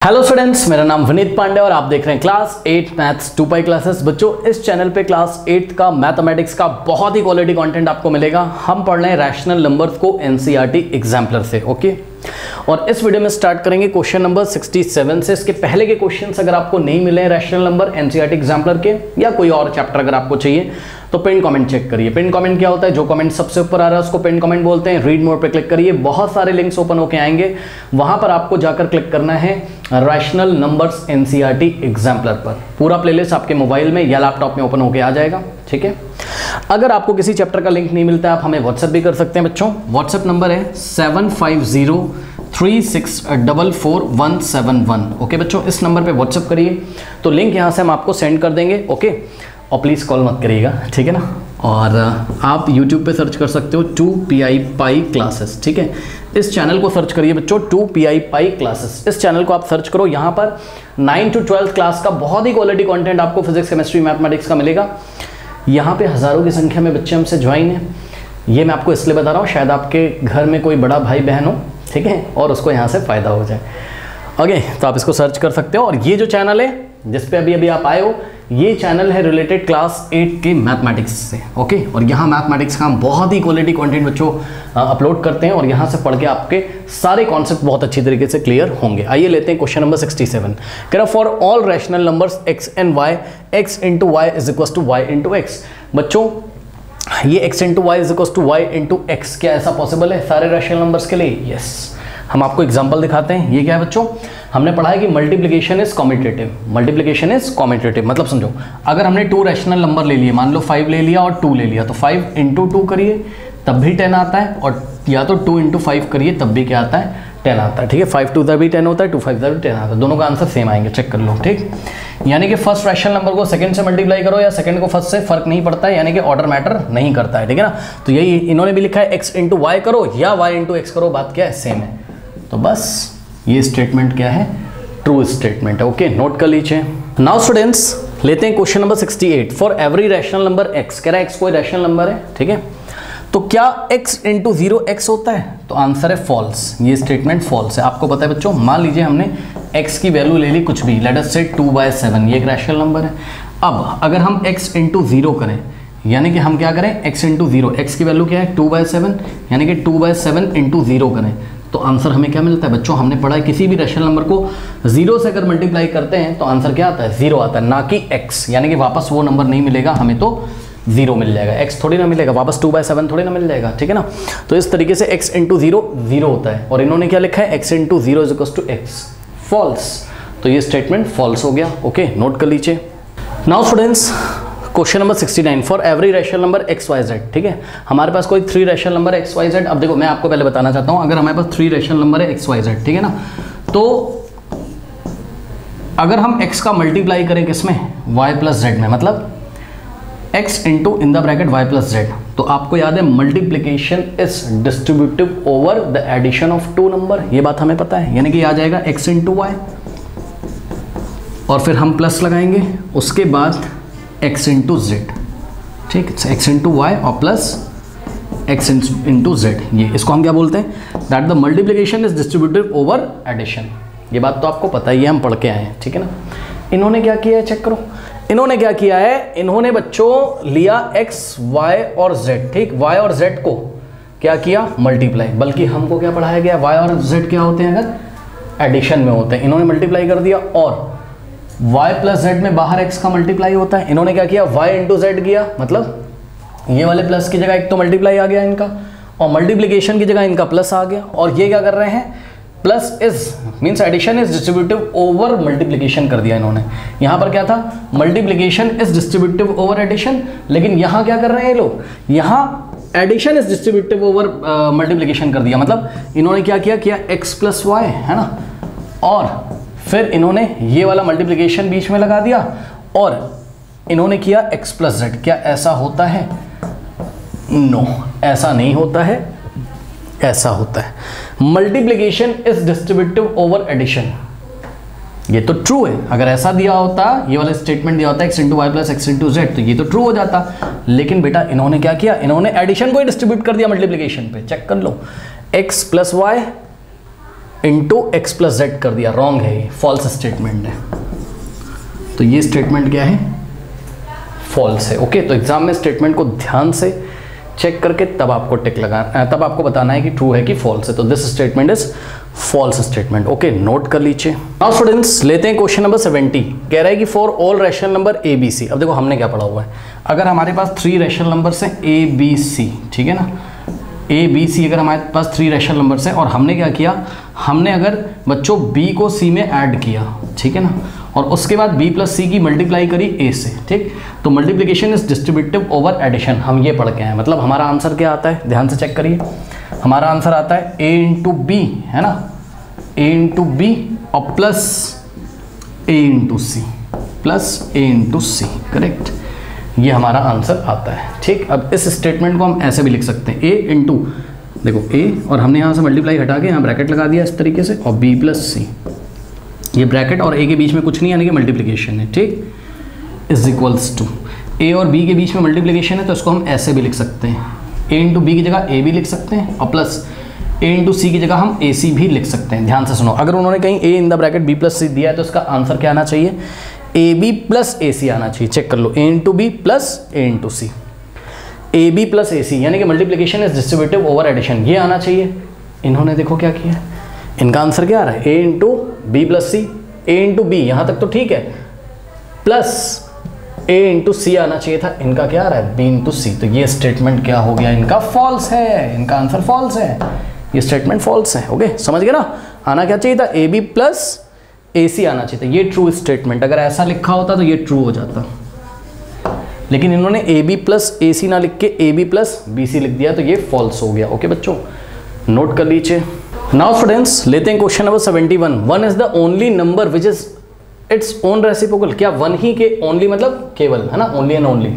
Hello students, मेरा नाम विनीत पांडे और आप देख रहे हैं क्लास 8 मैथ्स 2 क्लासेस। बच्चों, इस चैनल पे क्लास 8 का मैथमेटिक्स का बहुत ही क्वालिटी कंटेंट आपको मिलेगा। हम पढ़ रहे हैं रैशनल नंबर्स को एनसीईआरटी एग्जाम्पलर से। ओके, और इस वीडियो में स्टार्ट करेंगे क्वेश्चन नंबर 67 से। इसके पहले के क्वेश्चंस अगर आपको नहीं मिले हैं रैशनल नंबर एनसीईआरटी एग्जाम्पलर के या कोई और चैप्टर अगर आपको चाहिए तो पिन कमेंट चेक करिए। पिन कमेंट क्या होता है? जो कमेंट सबसे ऊपर आ रहा है उसको पिन कमेंट बोलते हैं। रीड मोर पे क्लिक करिए, बहुत सारे लिंक्स ओपन होके आएंगे, वहां पर आपको जाकर क्लिक करना है रैशनल नंबर्स एनसीईआरटी एग्जाम्पलर पर। पूरा प्लेलिस्ट आपके मोबाइल में या लैपटॉप में ओपन होके आ जाएगा। ठीक है, अगर आपको किसी चैप्टर का लिंक नहीं मिलता आप हमें व्हाट्सएप भी कर सकते हैं बच्चों। व्हाट्सएप नंबर है 7503644171। ओके बच्चों, इस नंबर पे व्हाट्सएप करिए तो लिंक यहाँ से हम आपको सेंड कर देंगे। ओके, और प्लीज़ कॉल मत करिएगा, ठीक है ना। और आप YouTube पे सर्च कर सकते हो 2PI पाई क्लासेस। ठीक है, इस चैनल को सर्च करिए बच्चों, 2PI पाई क्लासेस। इस चैनल को आप सर्च करो, यहाँ पर 9 to 12 क्लास का बहुत ही क्वालिटी कंटेंट आपको फिजिक्स, केमिस्ट्री, मैथमेटिक्स का मिलेगा। यहाँ पे हज़ारों की संख्या में बच्चे हमसे ज्वाइन हैं। ये मैं आपको इसलिए बता रहा हूँ, शायद आपके घर में कोई बड़ा भाई बहन हो, ठीक है, और उसको यहाँ से फ़ायदा हो जाए। ओके, तो आप इसको सर्च कर सकते हो। और ये जो चैनल है जिस पे अभी आप आए हो, ये चैनल है रिलेटेड क्लास 8 के मैथमेटिक्स से। ओके, और यहाँ मैथमेटिक्स का हम बहुत ही क्वालिटी कंटेंट बच्चों अपलोड करते हैं और यहाँ से पढ़ के आपके सारे कॉन्सेप्ट बहुत अच्छी तरीके से क्लियर होंगे। आइए लेते हैं क्वेश्चन नंबर 67। कह रहा for all rational numbers x and y, x into y is equal to y into x. बच्चों, ये x into y is equal to y into x, क्या ऐसा पॉसिबल है सारे रैशनल नंबर्स के लिए? यस। हम आपको एग्जाम्पल दिखाते हैं। ये क्या है बच्चों? हमने पढ़ा है कि multiplication is commutative. Multiplication is commutative मतलब समझो, अगर हमने 2 रैशनल नंबर ले लिए, मान लो 5 ले लिया और 2 ले लिया, तो 5 इंटू 2 करिए तब भी 10 आता है, और या तो 2 इंटू 5 करिए तब भी क्या आता है? 10 आता है। ठीक है, 5 टू भी 10 होता है, 2 5 भी 10 आता है। दोनों का आंसर सेम आएंगे, चेक कर लो। ठीक, यानी कि फर्स्ट रैशनल नंबर को सेकंड से मल्टीप्लाई करो या सेकंड को फर्स्ट से, फर्क नहीं पड़ता है, यानी कि ऑर्डर मैटर नहीं करता है। ठीक है ना, तो यही इन्होंने भी लिखा है एक्स इंटू वाई करो या वाई इंटू एक्स करो, बात क्या है? सेम है। तो बस ये स्टेटमेंट क्या है? ट्रू स्टेटमेंट है। ओके, नोट कर लीजिए। नाउ स्टूडेंट्स, लेते हैं question number 68। For every rational number x, कह रहा है एक्स कोई रैशनल नंबर है, ठीक है, तो क्या x इंटू 0 एक्स होता है? तो आंसर है फॉल्स। ये स्टेटमेंट फॉल्स है। आपको पता है बच्चों, मान लीजिए हमने x की वैल्यू ले ली कुछ भी, लेट अस से 2/7, ये एक रैशनल नंबर है। अब अगर हम x इंटू 0 करें, यानी कि हम क्या करें? x इंटू 0, एक्स की वैल्यू क्या है? 2/7, यानी कि 2/7 इंटू 0 करें तो आंसर हमें क्या मिलता है बच्चों? हमने पढ़ा है किसी भी रैशनल नंबर को 0 से अगर मल्टीप्लाई करते हैं तो आंसर क्या आता है? 0 आता है, ना कि x। यानी कि वापस वो नंबर नहीं मिलेगा हमें, तो 0 मिल जाएगा, x थोड़ी ना मिलेगा, वापस 2/7 थोड़ी ना मिल जाएगा। ठीक है ना, तो इस तरीके से x इंटू 0 0 होता है। और इन्होंने क्या लिखा है? x into 0 is equal to x, false. तो ये स्टेटमेंट फॉल्स हो गया। ओके, नोट कर लीजिए। Now students, question number 69। For every rational number x y z, ठीक है, हमारे पास कोई 3 रैशनल नंबर है एक्स वाई जेड। अब देखो, मैं आपको पहले बताना चाहता हूं, अगर हमारे पास 3 रैशनल नंबर है एक्स वाई जेड, ठीक है ना, तो अगर हम x का मल्टीप्लाई करें किसमें? y प्लस जेड में, मतलब x into in the bracket y plus z, तो आपको याद है multiplication is distributive over the addition of 2 number, ये बात हमें पता है। यानी कि आ जाएगा x इंटू वाई और फिर हम प्लस लगाएंगे, उसके बाद x इंटू जेड। ठीक, x इंटू वाई और प्लस x इंटू जेड, ये इसको हम क्या बोलते हैं? That the multiplication is distributive over addition. ये बात तो आपको पता ही है, हम पढ़ के आए हैं। ठीक है ना, इन्होंने क्या किया है चेक करो। इन्होंने क्या किया है? इन्होंने बच्चों लिया x, y और z, ठीक, y और z को क्या किया? मल्टीप्लाई। बल्कि हमको क्या पढ़ाया गया? y और z क्या होते हैं? अगर एडिशन में होते हैं, इन्होंने मल्टीप्लाई कर दिया, और y प्लस जेड में बाहर x का मल्टीप्लाई होता है, इन्होंने क्या किया? y इंटू जेड किया, मतलब ये वाले प्लस की जगह एक तो मल्टीप्लाई आ गया इनका, और मल्टीप्लिकेशन की जगह इनका प्लस आ गया। और ये क्या कर रहे हैं? Plus is means addition is distributive over multiplication कर दिया इन्होंने। यहाँ पर क्या था? Multiplication is distributive over addition, लेकिन यहाँ क्या कर रहे हैं ये लोग? यहाँ addition is distributive over multiplication कर दिया। मतलब इन्होंने क्या किया x प्लस वाई, है ना, और फिर इन्होंने ये वाला मल्टीप्लिकेशन बीच में लगा दिया, और इन्होंने किया x प्लस जेड। क्या ऐसा होता है? नो, ऐसा नहीं होता है, ऐसा होता है। Multiplication is distributive over addition, ये तो ट्रू है। अगर ऐसा दिया होता, ये वाला स्टेटमेंट दिया होता x into y plus x into z, तो ये तो ट्रू हो जाता। लेकिन बेटा इन्होंने क्या किया? इन्होंने एडिशन को ही डिस्ट्रीब्यूट कर दिया मल्टीप्लिकेशन पे। चेक कर लो, x plus y into x plus z कर दिया, रॉन्ग है, ये फॉल्स स्टेटमेंट है। तो ये स्टेटमेंट क्या है, फॉल्स है। ओके, तो एग्जाम में स्टेटमेंट को ध्यान से चेक करके तब आपको टिक लगाना, तब आपको बताना है कि ट्रू है कि फॉल्स है। तो this statement is false statement. Okay, note कर लीजिए। नाउ स्टूडेंट्स, लेते हैं क्वेश्चन नंबर 70। कह रहा है कि for all rational number A B C. अब देखो हमने क्या पढ़ा हुआ है, अगर हमारे पास 3 रैशनल नंबर्स हैं ए बी सी, ठीक है ना, ए बी सी अगर हमारे पास 3 रैशनल नंबर्स हैं और हमने क्या किया, हमने अगर बच्चों बी को सी में ऐड किया, ठीक है ना, और उसके बाद b प्लस सी की मल्टीप्लाई करी a से, ठीक, तो multiplication is distributive over addition, हम ये पढ़ के आए। मतलब हमारा आंसर क्या आता है, ध्यान से चेक करिए, हमारा आंसर आता है a इंटू बी, है ना, a इंटू बी और plus a into C, plus a into C, correct, ये हमारा आंसर आता है। ठीक, अब इस स्टेटमेंट को हम ऐसे भी लिख सकते हैं, a इंटू, देखो a और हमने यहाँ से मल्टीप्लाई हटा के यहाँ ब्रैकेट लगा दिया इस तरीके से, और b प्लस सी, ये ब्रैकेट और a के बीच में कुछ नहीं, यानी कि मल्टीप्लिकेशन है, ठीक, इज इक्वल्स टू a और b के बीच में मल्टीप्लिकेशन है, तो इसको हम ऐसे भी लिख सकते हैं, a इंटू बी की जगह a भी लिख सकते हैं और प्लस a इंटू सी की जगह हम a c भी लिख सकते हैं। ध्यान से सुनो, अगर उन्होंने कहीं a in the bracket b plus C दिया है तो इसका आंसर क्या आना चाहिए, a b plus a c आना चाहिए। चेक कर लो, a into B plus a into C, A B plus A C, यानी कि multiplication is distributive over addition, ये आना चाहिए। इन्होंने देखो क्या किया, इनका आंसर क्या आ रहा है, a into B plus C, A into B, यहाँ तक तो ठीक है, प्लस a इंटू सी आना चाहिए था, इनका क्या आ रहा है, b इंटू सी। तो ये स्टेटमेंट क्या हो गया, इनका फॉल्स है, इनका आंसर फॉल्स है, ये स्टेटमेंट फॉल्स है। ओके, समझ गए ना, आना क्या चाहिए था, ए बी प्लस ए सी आना चाहिए था, ये ट्रू स्टेटमेंट, अगर ऐसा लिखा होता तो ये ट्रू हो जाता, लेकिन इन्होंने ए बी प्लस ए सी ना लिख के A B plus B C लिख दिया, तो ये फॉल्स हो गया। ओके बच्चों, नोट कर लीजिए। नाउ स्टूडेंट्स, लेते हैं question number 71। 1 is the only number which is its own reciprocal. क्या 1 ही के ओनली मतलब केवल, है ना, ओनली एंड ओनली,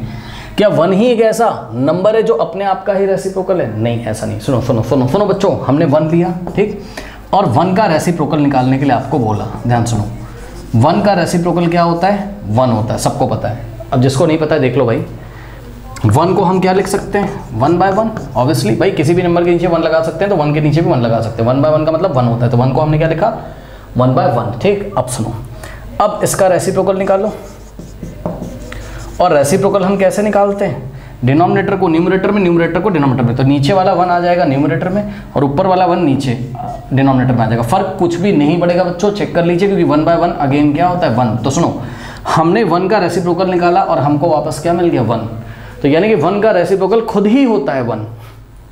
क्या 1 ही एक ऐसा नंबर है जो अपने आप का ही रेसिप्रोकल है? नहीं, ऐसा नहीं। सुनो सुनो सुनो सुनो बच्चों, हमने 1 लिया, ठीक, और 1 का रेसिप्रोकल निकालने के लिए आपको बोला, ध्यान सुनो, 1 का रेसिप्रोकल क्या होता है, 1 होता है, सबको पता है। अब जिसको नहीं पता है देख लो भाई, 1 को हम क्या लिख सकते हैं, 1 बाय 1, ऑब्वियसली भाई, किसी भी नंबर के नीचे 1 लगा सकते हैं, तो 1 के नीचे भी 1 लगा सकते हैं। 1 बाय 1 का मतलब 1 होता है, तो 1 को हमने क्या लिखा, 1 बाय 1, ठीक। अब सुनो, अब इसका रेसिप्रोकल निकालो, और रेसिप्रोकल हम कैसे निकालते हैं, डिनोमिनेटर को न्यूमरेटर में, न्यूमरेटर को डिनोमिनेटर में, तो नीचे वाला 1 आ जाएगा न्यूमरेटर में और ऊपर वाला 1 नीचे डिनोमिनेटर में आ जाएगा। फर्क कुछ भी नहीं पड़ेगा बच्चों, चेक कर लीजिए, क्योंकि 1 बाय 1 अगेन क्या होता है, 1। तो सुनो, हमने 1 का रेसिप्रोकल निकाला और हमको वापस क्या मिल गया, 1, तो यानी कि 1 का रेसिप्रोकल खुद ही होता है 1,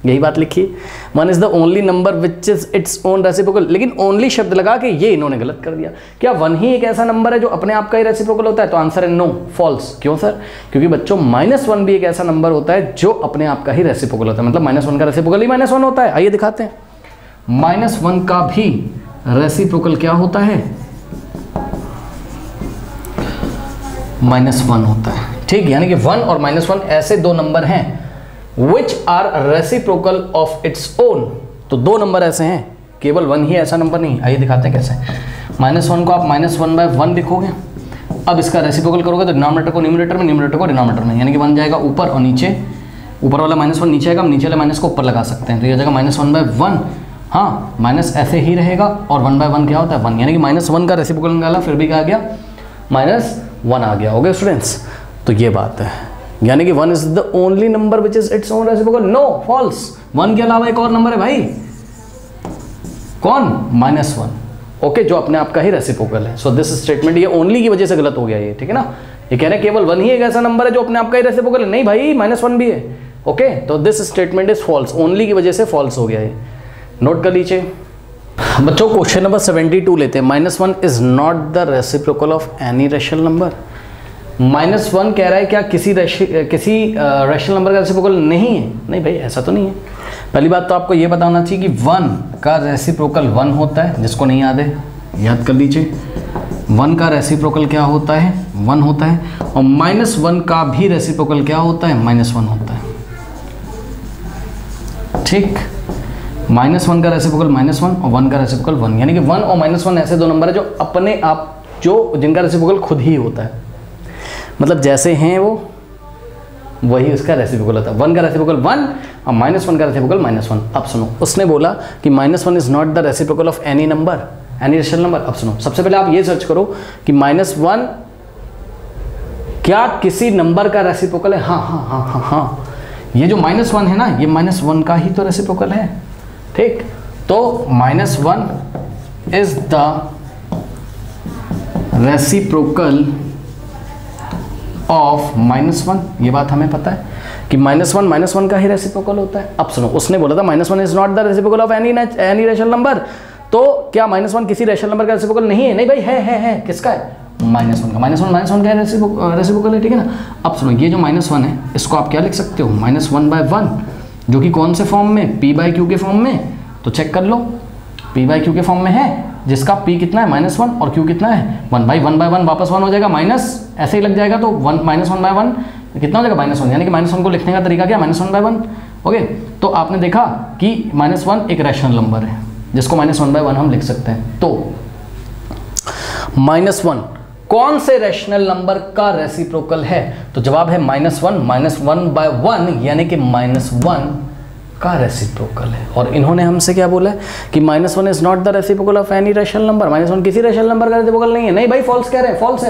यही बात लिखिए। 1 is the only number which is its own reciprocal, लेकिन ओनली शब्द लगा के ये इन्होंने गलत कर दिया। क्या 1 ही एक ऐसा नंबर है जो अपने आप का ही रेसिप्रोकल होता है? तो आंसर है नो, फॉल्स। क्यों सर? क्योंकि बच्चों -1 भी एक ऐसा नंबर होता है जो अपने आप का ही रेसिप्रोकल होता है, मतलब -1 का रेसिप्रोकल ही -1 होता है। आइए दिखाते हैं, -1 का भी रेसिप्रोकल क्या होता है, -1 होता है, ठीक। यानी कि 1 और -1 ऐसे दो नंबर हैं which are reciprocal of its own। तो 2 नंबर ऐसे हैं, केवल 1 ही ऐसा नंबर नहीं। आइए दिखाते हैं कैसे। -1 को आप -1 बाय 1 लिखोगे, अब इसका रेसिप्रोकल करोगे तो डिनोमिनेटर को न्यूमरेटर में, न्यूमरेटर को डिनोमिनेटर में, यानी कि 1 जाएगा ऊपर और नीचे, ऊपर वाला -1 नीचे आएगा, हम नीचे वाले माइनस को ऊपर लगा सकते हैं, तो ये जाएगा -1 बाय 1। हाँ, माइनस ऐसे ही रहेगा और 1 बाय 1 क्या होता है, 1, यानी कि -1 का रेसिप्रोकल निकाला, फिर भी क्या आ गया, -1 आ गया। ओके स्टूडेंट्स, तो ये बात है, यानी कि 1 is the only number which is its own reciprocal. No, false. 1 के अलावा एक और नंबर है भाई, कौन, -1, ओके, जो अपने आप का ही रेसिप्रोकल है। सो दिस स्टेटमेंट, ये ओनली की वजह से गलत हो गया ये, ठीक है ना। ये कह रहे हैं केवल 1 ही एक ऐसा नंबर है जो अपने आप का ही रेसिप्रोकल है, नहीं भाई, -1 भी है। ओके, तो this statement is false, only की वजह से फॉल्स हो गया ये, नोट कर लीजिए। बच्चों, क्वेश्चन नंबर 72 लेते हैं। -1 is not the reciprocal of any rational number. -1 कह रहा है क्या किसी रेशनल नंबर का रेसिप्रोकल नहीं है? नहीं भाई, ऐसा तो नहीं है। पहली बात तो आपको ये बताना चाहिए कि 1 का रेसिप्रोकल 1 होता है, जिसको नहीं याद है याद कर लीजिए। 1 का रेसिप्रोकल क्या होता है, 1 होता है, और -1 का भी रेसिप्रोकल क्या होता है, -1 होता है, ठीक। -1 का रेसिप्रोकल -1 और 1 का रेसिप्रोकल 1, यानी कि 1 और -1 ऐसे दो नंबर है जो अपने आप, जो जिनका रेसिप्रोकल खुद ही होता है, मतलब जैसे हैं वो वही उसका रेसिप्रोकल होता है। 1 का रेसिप्रोकल 1 और -1 का रेसिप्रोकल -1। अब सुनो, उसने बोला कि -1 is not the reciprocal of any number, any rational number. अब सुनो, सबसे पहले आप ये सर्च करो कि -1 क्या किसी नंबर का रेसिप्रोकल है? हाँ हाँ हाँ हाँ हाँ, ये जो -1 है ना, ये -1 का ही तो रेसिप्रोकल है, ठीक। तो -1 इज द रेसिप्रोकल ऑफ -1, ये बात हमें पता है कि -1 का ही रेसिप्रोकल होता है। अब सुनो, उसने बोला था -1 is not the reciprocal of any rational number, तो क्या -1 किसी रेशनल नंबर का रेसिप्रोकल नहीं है? नहीं भाई, है। किसका है? -1 का। -1 का रेसिप्रोकल है, ठीक है ना। अब सुनो, ये जो -1 है इसको आप क्या लिख सकते हो? -1/1, जो कि कौन से फॉर्म में? p/q के फॉर्म में। तो चेक कर लो, p/q के फॉर्म में है, जिसका p कितना है? -1 और q कितना है? 1/1 वापस 1 हो जाएगा, माइनस ऐसे ही लग जाएगा, तो -1/1 कितना हो जाएगा? -1, यानी कि -1 को लिखने का तरीका क्या? -1/1। ओके, तो आपने देखा कि -1 एक रैशनल नंबर है जिसको -1/1 हम लिख सकते हैं। तो -1 कौन से रैशनल नंबर का रेसिप्रोकल है? तो जवाब है -1/1, यानी कि -1 का रेसिप्रोकल है। और इन्होंने हमसे क्या बोला है कि -1 is not the reciprocal of any rational number, -1 किसी रैशनल नंबर का रेसिप्रोकल नहीं है। नहीं भाई, फॉल्स कह रहे हैं, फॉल्स,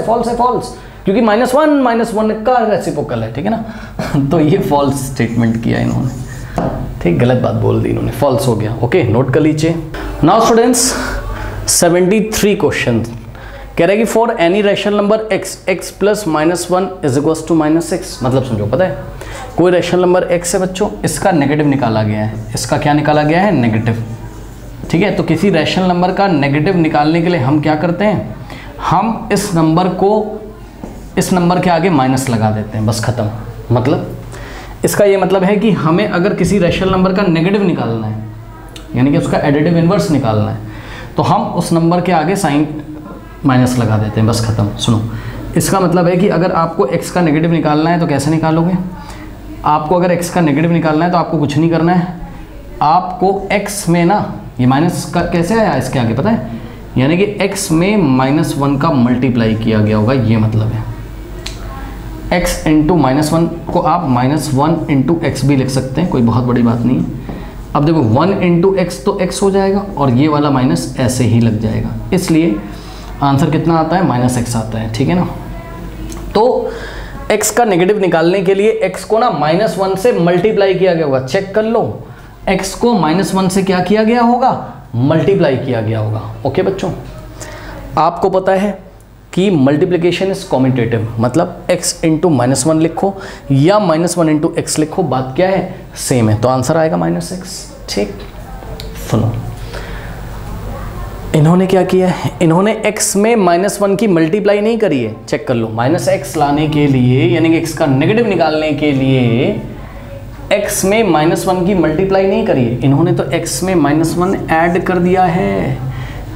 क्योंकि -1 का रेसिप्रोकल है, ठीक है ना। तो ये फॉल्स स्टेटमेंट किया इन्होंने, ठीक, गलत बात बोल दी इन्होंने, फॉल्स हो गया। ओके, नोट कर लीजिए। नाउ स्टूडेंट्स, 73 क्वेश्चन कह रहे हैं कि for any rational number x plus -1 is equals to -6। मतलब समझो, पता है कोई रैशनल नंबर x है बच्चों, इसका नेगेटिव निकाला गया है। इसका क्या निकाला गया है? नेगेटिव, ठीक है। तो किसी रैशनल नंबर का नेगेटिव निकालने के लिए हम क्या करते हैं? हम इस नंबर को इस नंबर के आगे माइनस लगा देते हैं, बस खत्म। मतलब इसका ये मतलब है कि हमें अगर किसी रैशनल नंबर का नेगेटिव निकालना है, यानी कि उसका एडिटिव इन्वर्स निकालना है, तो हम उस नंबर के आगे साइन माइनस लगा देते हैं, बस खत्म। सुनो, इसका मतलब है कि अगर आपको x का नेगेटिव निकालना है तो कैसे निकालोगे? आपको अगर x का नेगेटिव निकालना है तो आपको कुछ नहीं करना है, आपको x में ना, ये माइनस का कैसे आया इसके आगे पता है? यानी कि x में -1 का मल्टीप्लाई किया गया होगा, ये मतलब है। x इंटू -1 को आप -1 इंटू एक्स भी लिख सकते हैं, कोई बहुत बड़ी बात नहीं है। अब देखो 1 इंटू एक्स तो x हो जाएगा और ये वाला माइनस ऐसे ही लग जाएगा, इसलिए आंसर कितना आता है? -x आता है, ठीक है ना। तो x का नेगेटिव निकालने के लिए x को ना -1 से मल्टीप्लाई किया गया होगा, चेक कर लो। x को -1 से क्या किया गया होगा? मल्टीप्लाई किया गया होगा। ओके बच्चों, आपको पता है कि मल्टीप्लिकेशन इज कॉम्यूटेटिव, मतलब x इंटू -1 लिखो या -1 इंटू एक्स लिखो, बात क्या है? सेम है, तो आंसर आएगा -x, ठीक। सुनो, इन्होंने क्या किया है? इन्होंने x में -1 की मल्टीप्लाई नहीं करी है, चेक कर लो। -x लाने के लिए, यानी कि x का नेगेटिव निकालने के लिए x में -1 की मल्टीप्लाई नहीं करी है, इन्होंने तो x में -1 ऐड कर दिया है।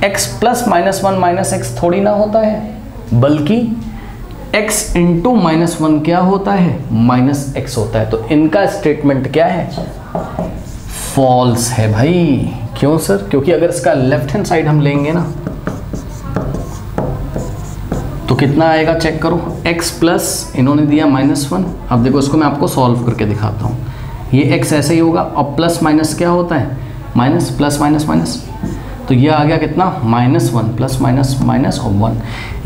x प्लस -1 -x थोड़ी ना होता है, बल्कि x इंटू -1 क्या होता है? -x होता है। तो इनका स्टेटमेंट क्या है? फॉल्स है भाई। क्यों सर? क्योंकि अगर इसका लेफ्ट हैंड साइड हम लेंगे ना, तो कितना आएगा चेक करो। x प्लस इन्होंने दिया -1, अब देखो इसको मैं आपको सॉल्व करके दिखाता हूँ। ये x ऐसे ही होगा और प्लस माइनस क्या होता है? माइनस, प्लस माइनस माइनस, तो ये आ गया कितना? -1 प्लस माइनस माइनस और 1,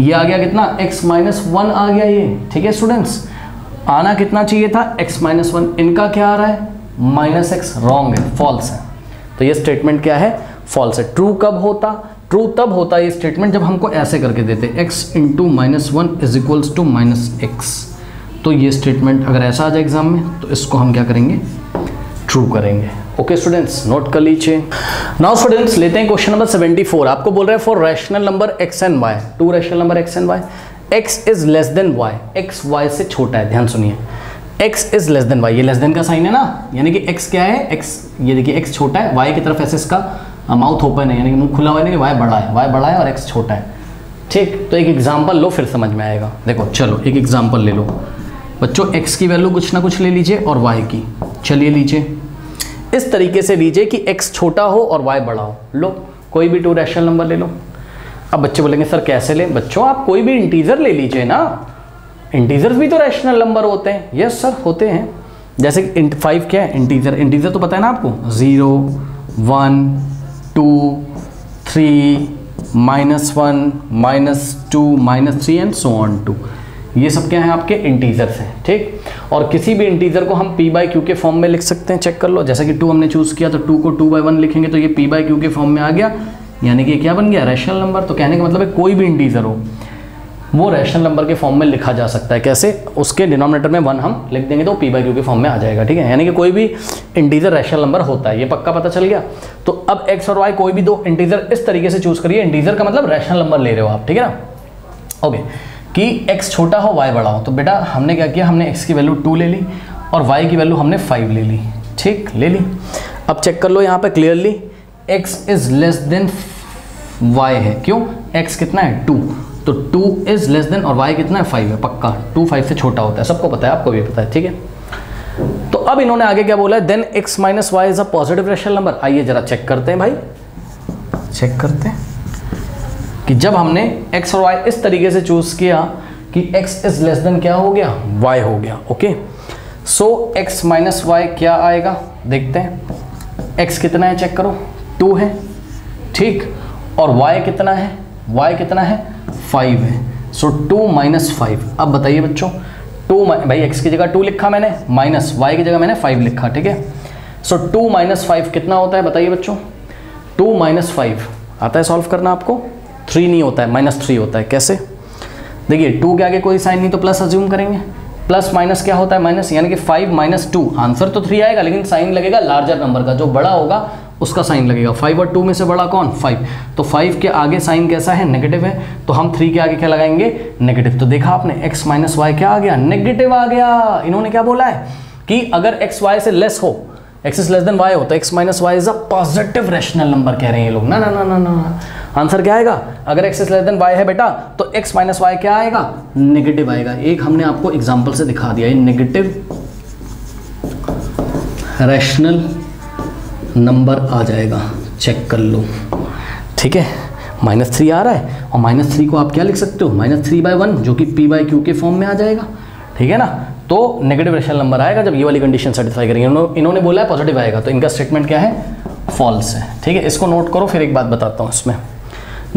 ये आ गया कितना? x -1 आ गया ये, ठीक है स्टूडेंट्स। आना कितना चाहिए था? x -1, इनका क्या आ रहा है? -x, रॉन्ग है, फॉल्स है। तो ये स्टेटमेंट क्या है? फॉल्स है। ट्रू कब होता? ट्रू तब होता ये स्टेटमेंट जब हमको ऐसे करके देते x into -1 is equals to -x। तो ये स्टेटमेंट अगर ऐसा आ जाए एग्जाम में, तो इसको हम क्या करेंगे? ट्रू करेंगे। ओके स्टूडेंट्स, नोट कर लीजिए। नाउ स्टूडेंट्स, लेते हैं क्वेश्चन नंबर 74। आपको बोल रहे हैं for rational number x and y, to rational number x and y, x is less than y, x y से छोटा है। ध्यान सुनिए, x is less than y, ये लेस देन का साइन है ना, यानी कि x क्या है? x, ये देखिए x छोटा है, y की तरफ ऐसे इसका माउथ ओपन है, यानी कि मुंह खुला हुआ है, y बड़ा है, y बड़ा है और x छोटा है, ठीक। तो एक एग्जाम्पल लो, फिर समझ में आएगा। देखो चलो एक एग्जाम्पल ले लो बच्चों, x की वैल्यू कुछ ना कुछ ले लीजिए और y की, चलिए लीजिए इस तरीके से लीजिए कि x छोटा हो और y बड़ा हो। लो कोई भी टू रैशनल नंबर ले लो। अब बच्चे बोलेंगे सर कैसे ले? बच्चों आप कोई भी इंटीजर ले लीजिए ना, इंटीजर्स भी तो रैशनल नंबर होते हैं। यस सर होते हैं, जैसे कि 5 क्या है इंटीजर, इंटीजर तो पता है ना आपको, 0 1 2 3 -1 -2 -3 एंड सो ऑन टू, ये सब क्या है आपके इंटीजर्स हैं, ठीक। और किसी भी इंटीजर को हम p/q के फॉर्म में लिख सकते हैं, चेक कर लो, जैसे कि 2 हमने चूज़ किया तो 2 को 2/1 लिखेंगे तो ये p/q के फॉर्म में आ गया, यानी कि क्या बन गया रैशनल नंबर। तो कहने का मतलब है कोई भी इंटीजर हो वो रैशनल नंबर के फॉर्म में लिखा जा सकता है। कैसे? उसके डिनोमिनेटर में 1 हम लिख देंगे तो p/q के फॉर्म में आ जाएगा, ठीक है। यानी कि कोई भी इंटीजर रैशनल नंबर होता है, ये पक्का पता चल गया। तो अब x और y कोई भी दो इंटीजर इस तरीके से चूज करिए, इंटीजर का मतलब रैशनल नंबर ले रहे हो आप, ठीक है ना। ओके, कि x छोटा हो y बड़ा हो, तो बेटा हमने क्या किया, हमने x की वैल्यू 2 ले ली और y की वैल्यू हमने 5 ले ली, ठीक, ले ली। अब चेक कर लो यहाँ पे clearly x is less than y है, क्यों? x कितना है 2, तो 2 इज लेस देन और y कितना है 5 है, पक्का 2 5 से छोटा होता है, सबको पता है, आपको भी पता है, ठीक है। तो अब इन्होंने आगे क्या बोला है, then x minus y is a positive rational number. आइए जरा चेक करते हैं भाई, चेक करते हैं कि जब हमने x और y इस तरीके से चूज किया कि x इज लेस देन क्या हो गया, y हो गया, ओके। सो x माइनस वाई क्या आएगा, देखते हैं। x कितना है चेक करो, 2 है, ठीक, और y कितना है, y कितना है 5 है। सो 2 माइनस 5। अब बताइए बच्चों, 2 भाई x की जगह 2 लिखा मैंने, माइनस y की जगह मैंने 5 लिखा, ठीक है। सो 2 माइनस 5 कितना होता है बताइए बच्चों, 2 माइनस 5 आता है सॉल्व करना आपको, 3 नहीं होता है, -3 होता है। कैसे? देखिए 2 के आगे कोई साइन नहीं तो प्लस अज्यूम करेंगे, प्लस माइनस क्या होता है माइनस, यानी कि 5 - 2, आंसर तो 3 आएगा लेकिन साइन लगेगा लार्जर नंबर का, जो बड़ा होगा उसका साइन लगेगा। 5 और 2 में से बड़ा कौन, 5, तो 5 के आगे साइन कैसा है, नेगेटिव है, तो हम 3 के आगे क्या लगाएंगे, नेगेटिव। तो देखा आपने x माइनस वाई क्या आ गया, नेगेटिव आ गया। इन्होंने क्या बोला है कि अगर x y से लेस हो, x is less than y हो, तो x minus y is a positive rational number कह रहे हैं ये लोग। ना ना ना ना ना, आंसर क्या आएगा, अगर x is less than y है बेटा तो x माइनस वाई क्या आएगा, नेगेटिव आएगा। एक हमने आपको एग्जाम्पल से दिखा दिया, ये नेगेटिव रैशनल नंबर आ जाएगा, चेक कर लो, ठीक है। -3 आ रहा है और -3 को आप क्या लिख सकते हो, -3/1, जो कि p/q के फॉर्म में आ जाएगा, ठीक है ना। तो नेगेटिव रैशनल नंबर आएगा जब ये वाली कंडीशन सेटिस्फाई करेंगे। इन्होंने बोला है पॉजिटिव आएगा, तो इनका स्टेटमेंट क्या है, फॉल्स है, ठीक है। इसको नोट करो, फिर एक बात बताता हूँ इसमें,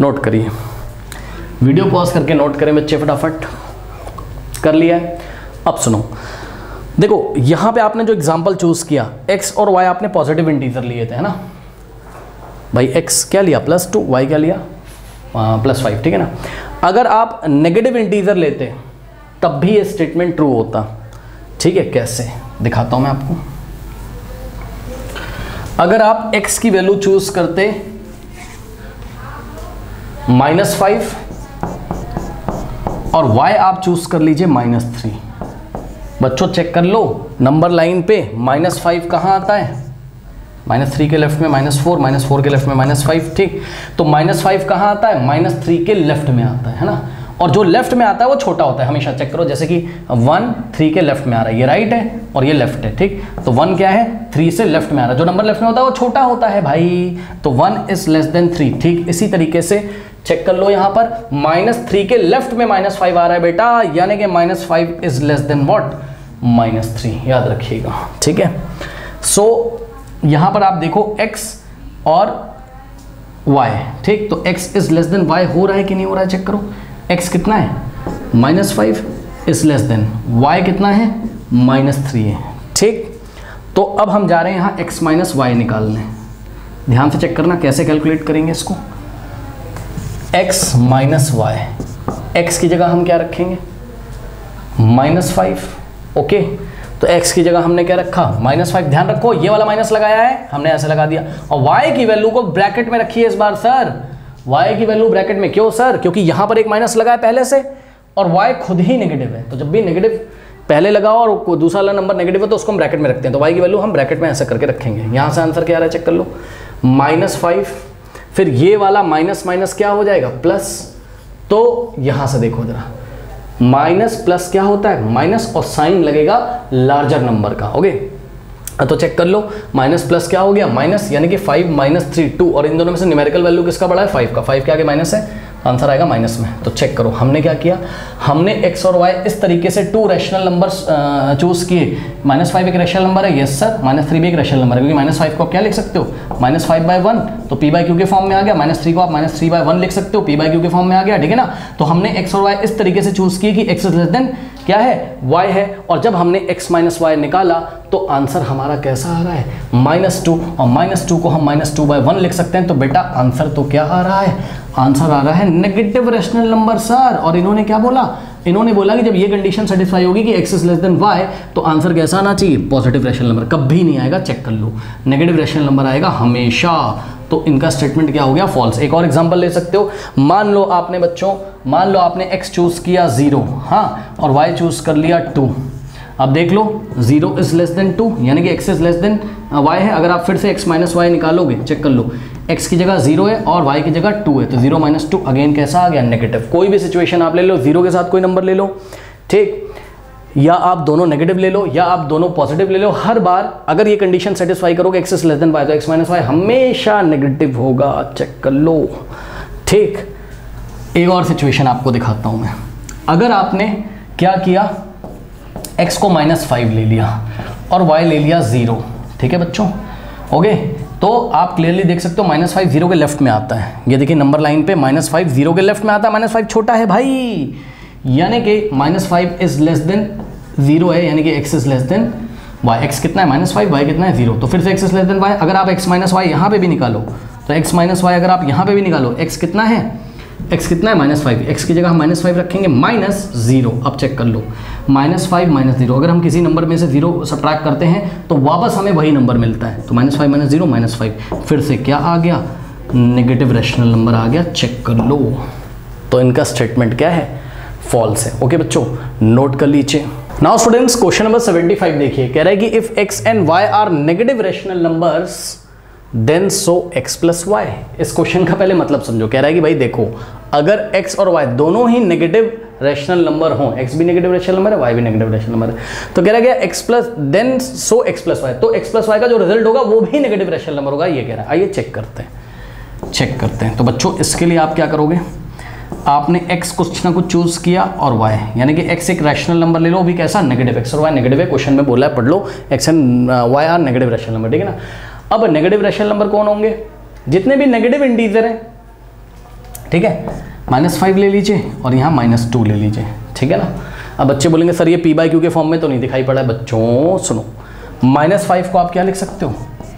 नोट करिए, वीडियो पॉज करके नोट करें बच्चे, फटाफट कर लिया है। अब सुनो, देखो यहाँ पे आपने जो एग्जाम्पल चूज किया, x और y आपने पॉजिटिव इंटीजर लिए थे, है ना भाई। x क्या लिया +2, y क्या लिया +5, ठीक है ना। अगर आप नेगेटिव इंटीजर लेते तब भी ये स्टेटमेंट ट्रू होता, ठीक है। कैसे दिखाता हूं मैं आपको। अगर आप x की वैल्यू चूज करते -5 और y आप चूज कर लीजिए -3, बच्चों चेक कर लो, नंबर लाइन पे -5 कहाँ आता है, -3 के लेफ्ट में -4, -4 के लेफ्ट में -5, ठीक। तो -5 कहाँ आता है, -3 के लेफ्ट में आता है ना। और जो लेफ्ट में आता है वो छोटा होता है हमेशा, चेक करो, जैसे कि 1 3 के लेफ्ट में आ रहा है, ये राइट है और ये लेफ्ट है, ठीक। तो 1 क्या है, 3 से लेफ्ट में आ रहा है, जो नंबर लेफ्ट में होता है वो छोटा होता है भाई, तो 1 इज लेस देन 3, ठीक। इसी तरीके से चेक कर लो, यहाँ पर -3 के लेफ्ट में -5 आ रहा है बेटा, यानी कि -5 इज लेस देन व्हाट, -3, याद रखिएगा, ठीक है। सो यहाँ पर आप देखो x और y, ठीक, तो x is less than y हो रहा है कि नहीं हो रहा है, चेक करो। x कितना है, -5 इज लेस देन, y कितना है, -3 है, ठीक। तो अब हम जा रहे हैं यहाँ x माइनस वाई निकालने, ध्यान से चेक करना कैसे कैलकुलेट करेंगे इसको। x माइनस वाई, x की जगह हम क्या रखेंगे, -5, ओके। तो x की जगह हमने क्या रखा, -5, ध्यान रखो ये वाला माइनस लगाया है हमने, ऐसे लगा दिया, और y की वैल्यू को ब्रैकेट में रखिए इस बार सर, y की वैल्यू ब्रैकेट में, क्यों सर, क्योंकि यहां पर एक माइनस लगा है पहले से और y खुद ही नेगेटिव है, तो जब भी नेगेटिव पहले लगाओ और दूसरा वाला नंबर नेगेटिव है तो उसको हम ब्रैकेट में रखते हैं, तो y की वैल्यू हम ब्रैकेट में ऐसे करके रखेंगे। यहां से आंसर क्या आ रहा है चेक कर लो, -5, फिर ये वाला माइनस माइनस क्या हो जाएगा, प्लस। तो यहां से देखो जरा, माइनस प्लस क्या होता है, माइनस, और साइन लगेगा लार्जर नंबर का, ओके। तो चेक कर लो, माइनस प्लस क्या हो गया, माइनस, यानी कि 5 - 3 2, और इन दोनों में से न्यूमेरिकल वैल्यू किसका बड़ा है, 5 का, 5 के आगे माइनस है तो आंसर आएगा माइनस में। तो चेक करो हमने क्या किया, हमने x और y इस तरीके से 2 रैशनल नंबर्स चूज किए। -5 एक रैशनल नंबर है, यस सर। -3 भी एक रैशनल नंबर है, क्योंकि -5 को आप क्या लिख सकते हो, -5/1, तो p/q के फॉर्म में आ गया। -3 को आप -3/1 लिख सकते हो, p/q के फॉर्म में आ गया, ठीक है ना। तो हमने x और y इस तरीके से चूज किए कि x इज लेस देन क्या है, y है, और जब हमने x - y निकाला तो आंसर हमारा कैसा आ रहा है, -2, और -2 को हम -2/1 लिख सकते हैं। तो बेटा आंसर तो क्या आ रहा है, आंसर आ रहा है नेगेटिव रैशनल नंबर सर। और इन्होंने क्या बोला, इन्होंने बोला कि जब ये कंडीशन सेटिस्फाई होगी कि x is less than y, तो आंसर कैसा आना चाहिए, पॉजिटिव रैशनल नंबर। कभी नहीं आएगा, चेक कर लो, नेगेटिव रैशनल नंबर आएगा हमेशा। तो इनका स्टेटमेंट क्या हो गया, फॉल्स। एक और एग्जांपल ले सकते हो, मान लो आपने बच्चों, मान लो आपने x चूज किया 0, हाँ, और y चूज कर लिया 2। अब देख लो 0 इज लेस देन 2, यानी कि x is less than y है। अगर आप फिर से x - y निकालोगे, चेक कर लो, x की जगह 0 है और y की जगह 2 है, तो 0 - 2 अगेन कैसा आ गया, नेगेटिव। कोई भी सिचुएशन आप ले लो, 0 के साथ कोई नंबर ले लो, ठीक, या आप दोनों नेगेटिव ले लो या आप दोनों पॉजिटिव ले लो, हर बार अगर ये कंडीशन सेटिस्फाई करोगे x is less than y, तो x - y हमेशा नेगेटिव होगा, चेक कर लो, ठीक। एक और सिचुएशन आपको दिखाता हूं मैं। अगर आपने क्या किया, x को -5 ले लिया और y ले लिया 0, ठीक है बच्चों, ओके। तो आप क्लियरली देख सकते हो -5 0 के लेफ्ट में आता है, ये देखिए नंबर लाइन पे -5 0 के लेफ्ट में आता है। -5 छोटा है भाई, यानी कि -5 इज लेस देन 0 है, यानी कि x is less than y। x कितना है, -5, y कितना है 0, तो फिर से x is less than y। अगर आप x - y यहाँ पे भी निकालो, तो x - y अगर आप यहाँ पे भी निकालो, x कितना है, x कितना है, -5, x की जगह हम -5 रखेंगे, -0। अब चेक कर लो, -5 - 0, अगर हम किसी नंबर में से 0 सब्ट्रैक्ट करते हैं तो वापस हमें वही नंबर मिलता है। तो -5 - 0 -5, फिर से क्या आ गया, नेगेटिव रैशनल नंबर आ गया, चेक कर लो। तो इनका स्टेटमेंट क्या है, फॉल्स है। ओके बच्चों, नोट कर लीजिए। नाउ स्टूडेंट्स, क्वेश्चन नंबर 75 देखिए, कह रहा है कि if x and y are negative rational numbers then so x plus y। इस क्वेश्चन का पहले मतलब समझो। कह रहा है कि भाई देखो, अगर x और y दोनों ही नेगेटिव रैशनल नंबर हो, x भी नेगेटिव रैशनल नंबर है, y भी नेगेटिव रैशनल नंबर है, तो कह रहा है x plus then so x plus y, तो x प्लस y का जो रिजल्ट होगा वो भी नेगेटिव रैशनल नंबर होगा, ये कह रहा है। आइए चेक करते हैं। तो बच्चों इसके लिए आप क्या करोगे, आपने x कुछ ना कुछ चूज किया और y, यानी कि x एक रैशनल नंबर ले लो, भी कैसा, नेगेटिव। x और y नेगेटिव है, क्वेश्चन में बोला है, पढ़ लो, x and y are negative rational number, ठीक है ना। अब नेगेटिव रैशनल नंबर कौन होंगे, जितने भी नेगेटिव इंटीजर हैं, ठीक है। -5 ले लीजिए और यहाँ -2 ले लीजिए, ठीक है ना। अब बच्चे बोलेंगे सर ये p/q के फॉर्म में तो नहीं दिखाई पड़ा है। बच्चों सुनो, -5 को आप क्या लिख सकते हो,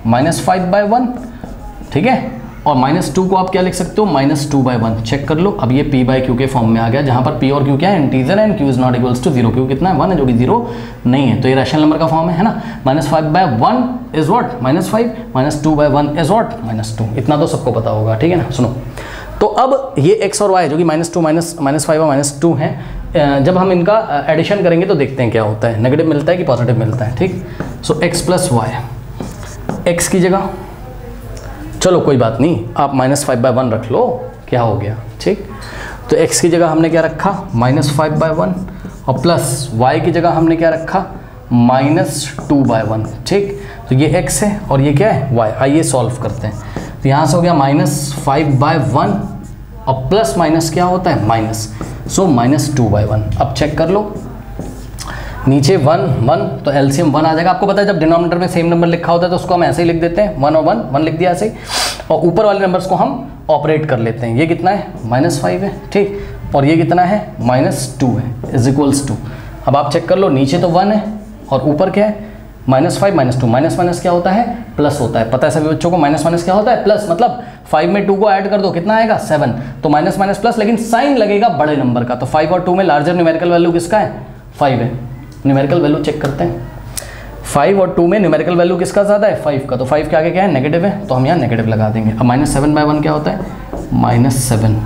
-5/1, ठीक है, और -2 को आप क्या लिख सकते हो, -2/1। चेक कर लो, अब ये p/q के फॉर्म में आ गया, जहाँ पर p और q क्या है, इंटीजर है, and q is not equals to 0। q कितना है, 1 है, जो कि 0 नहीं है, तो ये रैशनल नंबर का फॉर्म है ना। -5/1 इज व्हाट, -5, -2/1 इज व्हाट, -2। इतना तो सबको पता होगा, ठीक है ना। सुनो, तो अब ये x और y जो कि -2 -5 और -2 हैं, जब हम इनका एडिशन करेंगे तो देखते हैं क्या होता है, नेगेटिव मिलता है कि पॉजिटिव मिलता है, ठीक। सो x प्लस y, x की जगह, चलो कोई बात नहीं, आप -5/1 रख लो, क्या हो गया, ठीक। तो x की जगह हमने क्या रखा, -5/1, और प्लस y की जगह हमने क्या रखा, -2/1, ठीक। तो ये x है और ये क्या है, y। आइए सॉल्व करते हैं। तो यहाँ से हो गया -5/1 और प्लस माइनस क्या होता है, माइनस, सो -2/1। अब चेक कर लो, नीचे 1 1, तो एलसीएम 1 आ जाएगा। आपको पता है जब डिनोमिनेटर में सेम नंबर लिखा होता है तो उसको हम ऐसे ही लिख देते हैं, 1 और 1 लिख दिया ऐसे ही, और ऊपर वाले नंबर्स को हम ऑपरेट कर लेते हैं। ये कितना है, -5 है, ठीक, और ये कितना है, -2 है, इज इक्वल्स टू। अब आप चेक कर लो, नीचे तो 1 है और ऊपर क्या है, -5 -2, माइनस क्या होता है, प्लस होता है। पता है सभी बच्चों को माइनस क्या होता है, प्लस, मतलब 5 में 2 को ऐड कर दो, कितना आएगा, 7। तो माइनस प्लस, लेकिन साइन लगेगा बड़े नंबर का। तो 5 और 2 में लार्जर न्यूमेरिकल वैल्यू किसका है, 5 है। न्यूमेरिकल वैल्यू चेक करते हैं, 5 और 2 में न्यूमेरिकल वैल्यू किसका ज़्यादा है, 5 का। तो 5 के आगे क्या है, नेगेटिव है, तो हम यहाँ नेगेटिव लगा देंगे। अब -7/1 क्या होता है, -7,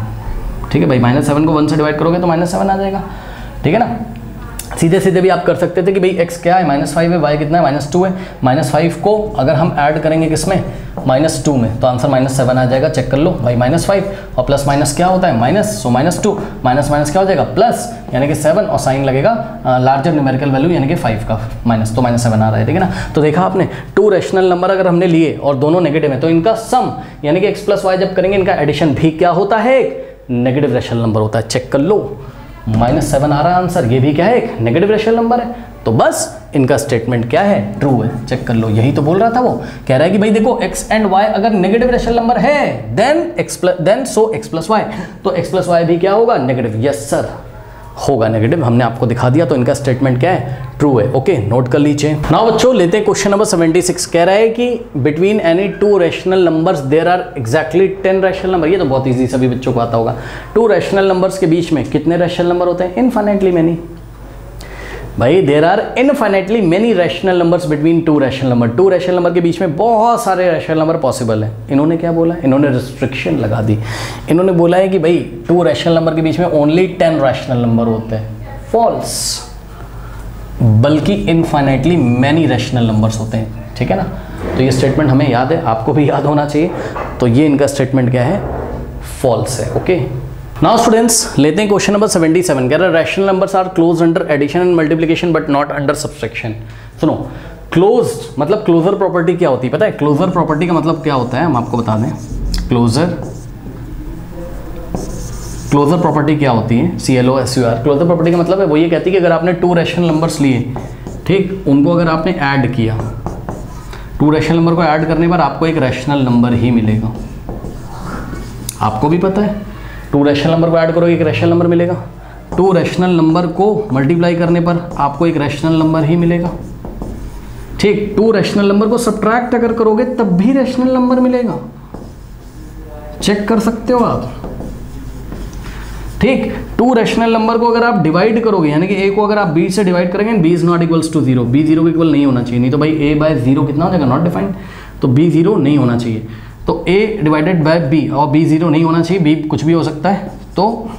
ठीक है भाई। -7 को 1 से डिवाइड करोगे तो -7 आ जाएगा, ठीक है ना। सीधे सीधे भी आप कर सकते थे कि भाई x क्या है, -5 है, y कितना है, -2 है। -5 को अगर हम ऐड करेंगे किसमें, -2 में, तो आंसर -7 आ जाएगा। चेक कर लो भाई, -5 और प्लस माइनस क्या होता है, माइनस, सो -2 माइनस क्या हो जाएगा, प्लस, यानी कि 7, और साइन लगेगा लार्जर न्यूमेरिकल वैल्यू यानी कि 5 का माइनस, तो -7 आ रहा है, ठीक है ना। तो देखा आपने, 2 रैशनल नंबर अगर हमने लिए और दोनों नेगेटिव है तो इनका सम यानी कि x प्लस y जब करेंगे इनका एडिशन भी क्या होता है, नेगेटिव रैशनल नंबर होता है। चेक कर लो, -7 आ रहा है आंसर, ये भी क्या है, एक नेगेटिव रैशनल नंबर है। तो बस इनका स्टेटमेंट क्या है, ट्रू है। चेक कर लो, यही तो बोल रहा था वो, कह रहा है कि भाई देखो x एंड y अगर नेगेटिव रैशनल नंबर है then so x plus y, तो x प्लस वाई भी क्या होगा, नेगेटिव। यस सर, होगा नेगेटिव, हमने आपको दिखा दिया। तो इनका स्टेटमेंट क्या है, ट्रू है। ओके, नोट कर लीजिए। नाउ बच्चों लेते हैं क्वेश्चन नंबर 76। कह रहा है कि between any two rational numbers there are exactly 10 rational number. ये तो बहुत इजी, सभी बच्चों को आता होगा। टू रैशनल नंबर्स के बीच में कितने रैशनल नंबर होते हैं, इनफाइनाइटली मेनी। भाई there are infinitely many rational numbers between two rational number. Two rational number के बीच में बहुत सारे रैशनल नंबर पॉसिबल है। इन्होंने क्या बोला, इन्होंने रिस्ट्रिक्शन लगा दी। इन्होंने बोला है कि भाई टू रैशनल नंबर के बीच में ओनली 10 रैशनल नंबर होते हैं। फॉल्स, बल्कि इनफाइनाइटली मेनी रैशनल नंबर्स होते हैं। ठीक है ना, तो ये स्टेटमेंट हमें याद है, आपको भी याद होना चाहिए। तो ये इनका स्टेटमेंट क्या है, फॉल्स है। ओके, नाउ स्टूडेंट्स लेते हैं क्वेश्चन नंबर 77। कह रहा है rational numbers are close under addition and multiplication but not under subtraction. सुनो, क्लोज्ड मतलब क्लोजर प्रॉपर्टी क्या होती है पता है? क्लोजर प्रॉपर्टी का मतलब क्या होता है, हम आपको बता दें। क्लोजर प्रॉपर्टी क्या होती है, CLOSUR। क्लोजर प्रॉपर्टी का मतलब है वो ये कहती है कि अगर आपने टू रैशनल नंबर्स लिए, ठीक, उनको अगर आपने ऐड किया, टू रैशनल नंबर को ऐड करने पर आपको एक रैशनल नंबर ही मिलेगा। आपको भी पता है, टू रैशनल नंबर को ऐड करोगे एक रैशनल नंबर मिलेगा। टू रैशनल नंबर को मल्टीप्लाई करने पर आपको एक रैशनल नंबर ही मिलेगा। ठीक, टू रैशनल नंबर को सब्ट्रैक्ट अगर करोगे तब भी रैशनल नंबर मिलेगा। चेक कर सकते हो आप। ठीक, टू रैशनल नंबर को अगर आप डिवाइड करोगे, यानी कि a को अगर आप b से डिवाइड करेंगे, b is not equals to 0, b 0 के इक्वल नहीं होना चाहिए, नहीं तो भाई a बाय 0 कितना हो जाएगा, नॉट डिफाइंड। तो b 0 नहीं होना चाहिए, तो a डिवाइडेड बाय b, और b 0 नहीं होना चाहिए, b कुछ भी हो सकता है, तो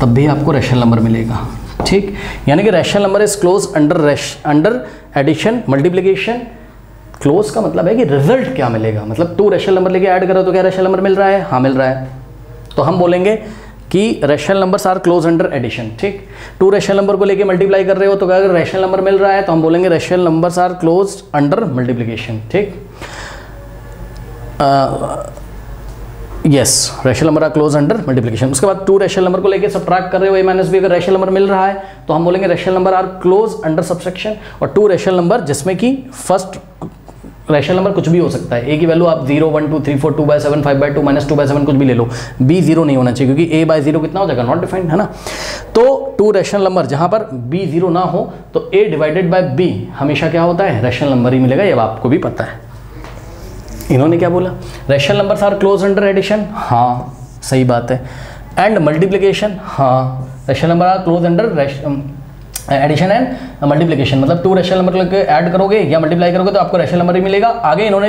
तब भी आपको रैशनल नंबर मिलेगा। ठीक, यानी कि rational number is close under addition multiplication. Close का मतलब है कि रिजल्ट क्या मिलेगा, मतलब टू रैशनल नंबर लेके ऐड करो तो क्या रैशनल नंबर मिल रहा है, हाँ मिल रहा है। तो हम बोलेंगे कि rational numbers are close under addition. ठीक, टू रैशनल नंबर को लेके मल्टीप्लाई कर रहे हो तो अगर रैशनल नंबर मिल रहा है तो हम बोलेंगे rational numbers are close under multiplication. ठीक, yes, rational number are close under multiplication. उसके बाद टू रैशनल नंबर को लेके सब्ट्रैक्ट कर रहे हो a माइनस बी, अगर रैशनल नंबर मिल रहा है तो हम बोलेंगे rational number are close under subtraction. और टू रैशनल नंबर जिसमें कि फर्स्ट रैशनल नंबर कुछ भी हो सकता है, a की वैल्यू आप 0 1 2 3 4 2/7 5/2 -2/7 कुछ भी ले लो, b 0 नहीं होना चाहिए क्योंकि a बाय 0 कितना हो जाएगा, नॉट डिफाइंड, है ना। तो टू रैशनल नंबर जहां पर b 0 ना हो तो a डिवाइडेड बाय b हमेशा क्या होता है, रैशनल नंबर ही मिलेगा, ये आपको भी पता है। इन्होंने क्या बोला, rational numbers are close under addition, हाँ सही बात है, एंड मल्टीप्लिकेशन, हाँ rational number are close under addition and multiplication, मतलब टू रैशनल नंबर लेके ऐड करोगे या मल्टीप्लाई करोगे तो आपको रैशनल नंबर ही मिलेगा। आगे इन्होंने,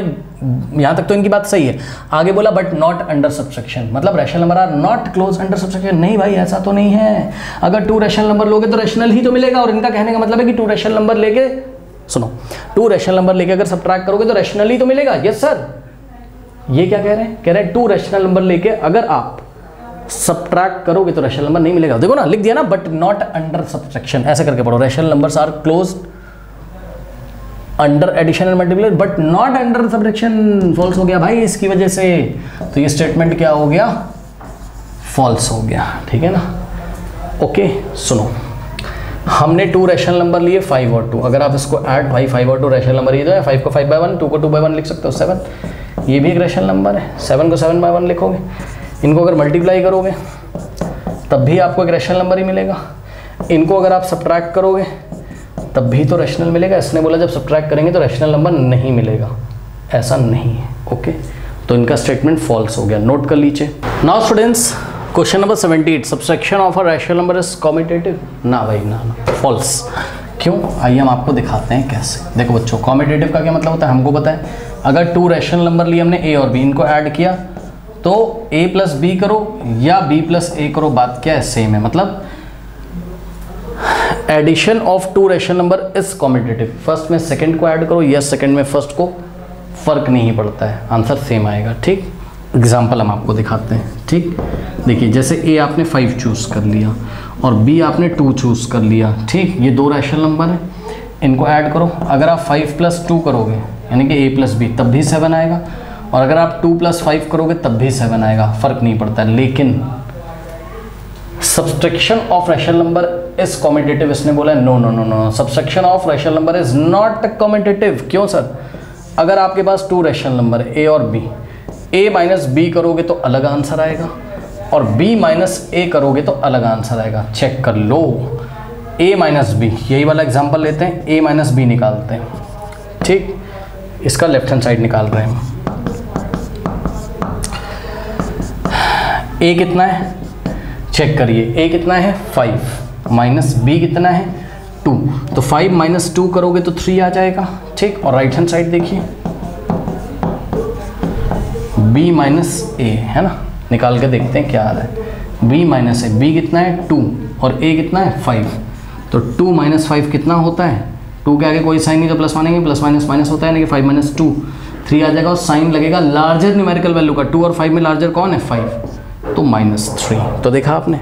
यहाँ तक तो इनकी बात सही है, आगे बोला बट नॉट अंडर सब्ट्रैक्शन, मतलब rational number are not close under subtraction. नहीं भाई, ऐसा तो नहीं है, अगर टू रैशनल नंबर लोगे तो रैशनल ही तो मिलेगा। और इनका कहने का मतलब है कि टू रैशनल नंबर लेके, सुनो, टू रैशनल नंबर लेके अगर सब्ट्रैक्ट करोगे तो रैशनल ही तो मिलेगा। यस सर, ये क्या कह रहे हैं, कह रहे हैं टू रैशनल नंबर लेके अगर आप सब्ट्रैक्ट करोगे तो रैशनल नंबर नहीं मिलेगा। देखो ना, लिख दिया ना, बट नॉट अंडर सब्ट्रैक्शन, ऐसे करके पढ़ो, rational numbers are close under addition and multiplication but not under subtraction. False हो गया भाई इसकी वजह से, तो ये स्टेटमेंट क्या हो गया, फॉल्स हो गया। ठीक है ना, ओके। सुनो, हमने टू रैशनल नंबर लिए 5 और 2, अगर आप इसको ऐड, भाई 5 और 2 रैशनल नंबर ये तो है, 5 को 5/1, 2 को 2/1 लिख सकते हो, 7, ये भी एक रैशनल नंबर है, 7 को 7/1 लिखोगे, इनको अगर मल्टीप्लाई करोगे तब भी आपको एक रैशनल नंबर ही मिलेगा, इनको अगर आप सब्ट्रैक्ट करोगे तब भी तो रैशनल मिलेगा। इसने बोला जब सब्ट्रैक्ट करेंगे तो रैशनल नंबर नहीं मिलेगा, ऐसा नहीं है। ओके, तो इनका स्टेटमेंट फॉल्स हो गया, नोट कर लीजिए। Now students, question number 78, subtraction of a rational number is commutative. ना भाई ना, फॉल्स। क्यों, आइए हम आपको दिखाते हैं कैसे। देखो बच्चों, कॉम्यूटेटिव का क्या मतलब होता है, हमको पता है। अगर टू रैशनल नंबर लिए हमने a और b, इनको ऐड किया तो a प्लस बी करो या b प्लस a करो, बात क्या है, सेम है। मतलब addition of two rational number is commutative, first में सेकंड को ऐड करो या सेकंड में फर्स्ट को, फर्क नहीं पड़ता है, आंसर सेम आएगा। ठीक, एग्जाम्पल हम आपको दिखाते हैं। ठीक, देखिए जैसे a आपने 5 चूज़ कर लिया और b आपने 2 चूज़ कर लिया। ठीक, ये दो रैशनल नंबर है, इनको ऐड करो, अगर आप 5 + 2 करोगे यानी कि a + b तब भी 7 आएगा, और अगर आप 2 + 5 करोगे तब भी 7 आएगा, फर्क नहीं पड़ता। लेकिन subtraction of rational number is commutative, इसने बोला no no no no, subtraction of rational number is not commutative. क्यों सर? अगर आपके पास 2 रैशनल नंबर है ए और बी, a माइनस बी करोगे तो अलग आंसर आएगा और b माइनस ए करोगे तो अलग आंसर आएगा। चेक कर लो, a माइनस बी, यही वाला एग्जांपल लेते हैं, a माइनस बी निकालते हैं, ठीक, इसका लेफ्ट हैंड साइड निकाल रहे हैं। a कितना है चेक करिए, a कितना है 5 माइनस b कितना है 2, तो 5 माइनस 2 करोगे तो 3 आ जाएगा, ठीक। और राइट हैंड साइड देखिए b माइनस ए है ना, निकाल के देखते हैं क्या आ रहा है। b माइनस ए, b कितना है 2 और a कितना है 5, तो 2 माइनस 5 कितना होता है, 2 के आगे कोई साइन नहीं तो प्लस मानेंगे, प्लस माइनस माइनस होता है ना कि 5 माइनस 2 3 आ जाएगा और साइन लगेगा लार्जर न्यूमेरिकल वैल्यू का। 2 और 5 में लार्जर कौन है 5, तो -3। तो देखा आपने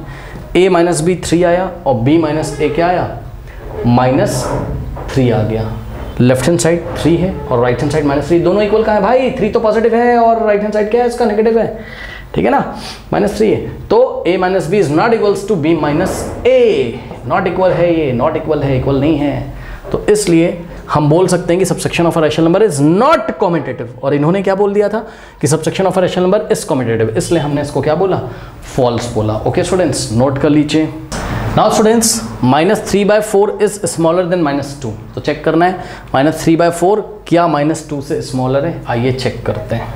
a माइनस बी 3 आया और b माइनस ए क्या आया -3 आ गया। लेफ्ट हैंड साइड 3 है और राइट हैंड साइड -3, दोनों इक्वल कहाँ है भाई, 3 तो पॉजिटिव है और राइट हैंड साइड क्या है इसका नेगेटिव है, ठीक है ना, -3 है। तो a minus B is not equals to b minus A, not equal है, ये नॉट इक्वल है, इक्वल नहीं है। तो इसलिए हम बोल सकते हैं कि subsection of a rational number is not commutative, और इन्होंने क्या बोल दिया था कि subsection of a rational number is commutative, इसलिए हमने इसको क्या बोला, फॉल्स बोला। ओके स्टूडेंट्स, नोट कर लीजिए। Now students, -3/4 is smaller than -2, तो चेक करना है -3/4 क्या -2 से स्मॉलर है, आइए चेक करते हैं।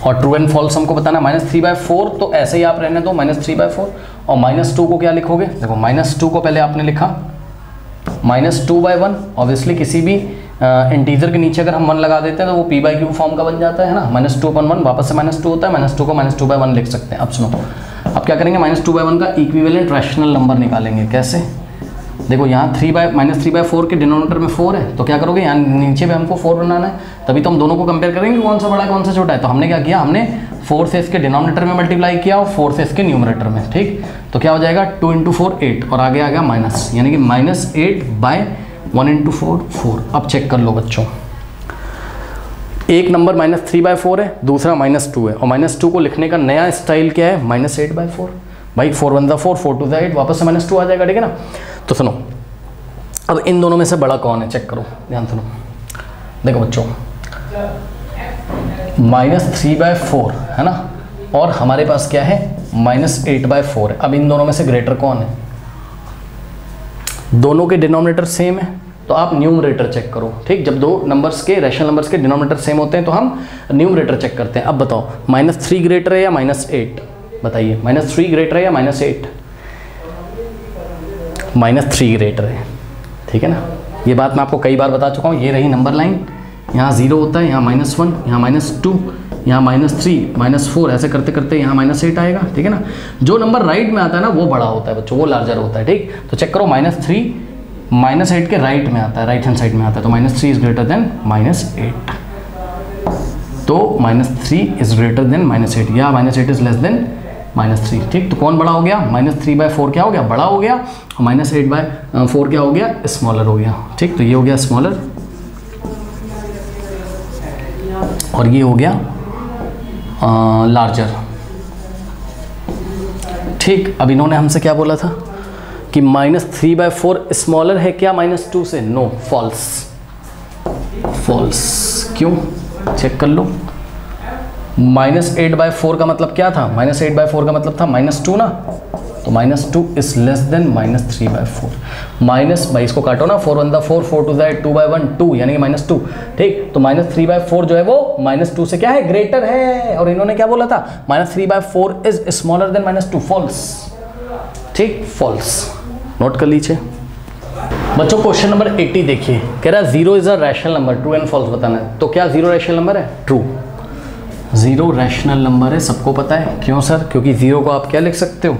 और ट्रू एंड फॉल्स हमको बताना है। -3/4 तो ऐसे ही आप रहने दो -3/4, और -2 को क्या लिखोगे, देखो -2 को पहले आपने लिखा -2/1, ऑब्वियसली किसी भी इंटीजर के नीचे अगर हम 1 लगा देते हैं तो वो p/q फॉर्म का बन जाता है ना, -2/1 वापस से -2 होता है, -2 को -2/1 लिख सकते हैं। अब सुनो, अब क्या करेंगे, -2/1 का इक्विवेलेंट रैशनल नंबर निकालेंगे। कैसे, देखो यहाँ -3/4 के डिनोमिनेटर में 4 है, तो क्या करोगे, यहाँ नीचे भी हमको 4 बनाना है, तभी तो हम दोनों को कंपेयर करेंगे कौन सा बड़ा है कौन सा छोटा है। तो हमने क्या किया, हमने 4 से इसके डिनोमिनेटर में मल्टीप्लाई किया और 4 से इसके न्यूमरेटर में, ठीक। तो क्या हो जाएगा 2 × 4 8 और आगे आ गया माइनस, यानी कि -8/1 × 4 4। अब चेक कर लो बच्चों, एक नंबर -3/4 है, दूसरा -2 है, और -2 को लिखने का नया स्टाइल क्या है, -8/4। भाई 4 × 1 = 4, 4 × 2 = 8, वापस से -2 आ जाएगा, ठीक है ना। तो सुनो, अब इन दोनों में से बड़ा कौन है, चेक करो, ध्यान सुनो। देखो बच्चों, -3/4 है ना, और हमारे पास क्या है -8/4 है। अब इन दोनों में से ग्रेटर कौन है, दोनों के डिनोमिनेटर सेम है, तो आप न्यूमरेटर चेक करो, ठीक। जब दो नंबर्स के रैशनल नंबर्स के डिनोमिनेटर सेम होते हैं तो हम न्यूमरेटर चेक करते हैं। अब बताओ, -3 ग्रेटर है या -8, बताइए, -3 ग्रेटर है या -8, -3 ग्रेटर है, ठीक है ना। ये बात मैं आपको कई बार बता चुका हूँ। ये रही नंबर लाइन, यहाँ 0 होता है, यहाँ -1, यहाँ -2, यहाँ -3, -4, ऐसे करते करते यहाँ -8 आएगा, ठीक है ना। जो नंबर राइट में आता है ना वो बड़ा होता है बच्चों, वो लार्जर होता है, ठीक। तो चेक करो, -3 -8 के राइट में आता है, राइट हैंड साइड में आता है, तो -3 इज ग्रेटर देन -8, तो -3 इज ग्रेटर देन -8, या -8 इज लेस देन -3, ठीक। तो कौन बड़ा हो गया, -3/4 क्या हो गया, बड़ा हो गया, और -8/4 क्या हो गया, स्मॉलर हो गया, ठीक। तो ये हो गया स्मॉलर और ये हो गया लार्जर, ठीक। अब इन्होंने हमसे क्या बोला था कि -3/4 स्मॉलर है क्या -2 से, नो, फॉल्स, फॉल्स। क्यों, चेक कर लो। -8/4 का मतलब क्या था, -8/4 का मतलब था -2 ना, तो -2 इज लेस देन -3/4। माइनस भाई इसको काटो ना, 4 × 1 = 4, 4 × 2 = 2/1 2, यानी कि -2, ठीक। तो -3/4 जो है वो -2 से क्या है, ग्रेटर है। और इन्होंने क्या बोला था, -3/4 इज स्मॉलर देन -2, फॉल्स, ठीक, फॉल्स। नोट कर लीजिए बच्चों। क्वेश्चन नंबर 80 देखिए, कह रहा है 0 is a rational number, true and false बताना है। तो क्या 0 रैशनल नंबर है, ट्रू, 0 रैशनल नंबर है, सबको पता है। क्यों सर, क्योंकि 0 को आप क्या लिख सकते हो,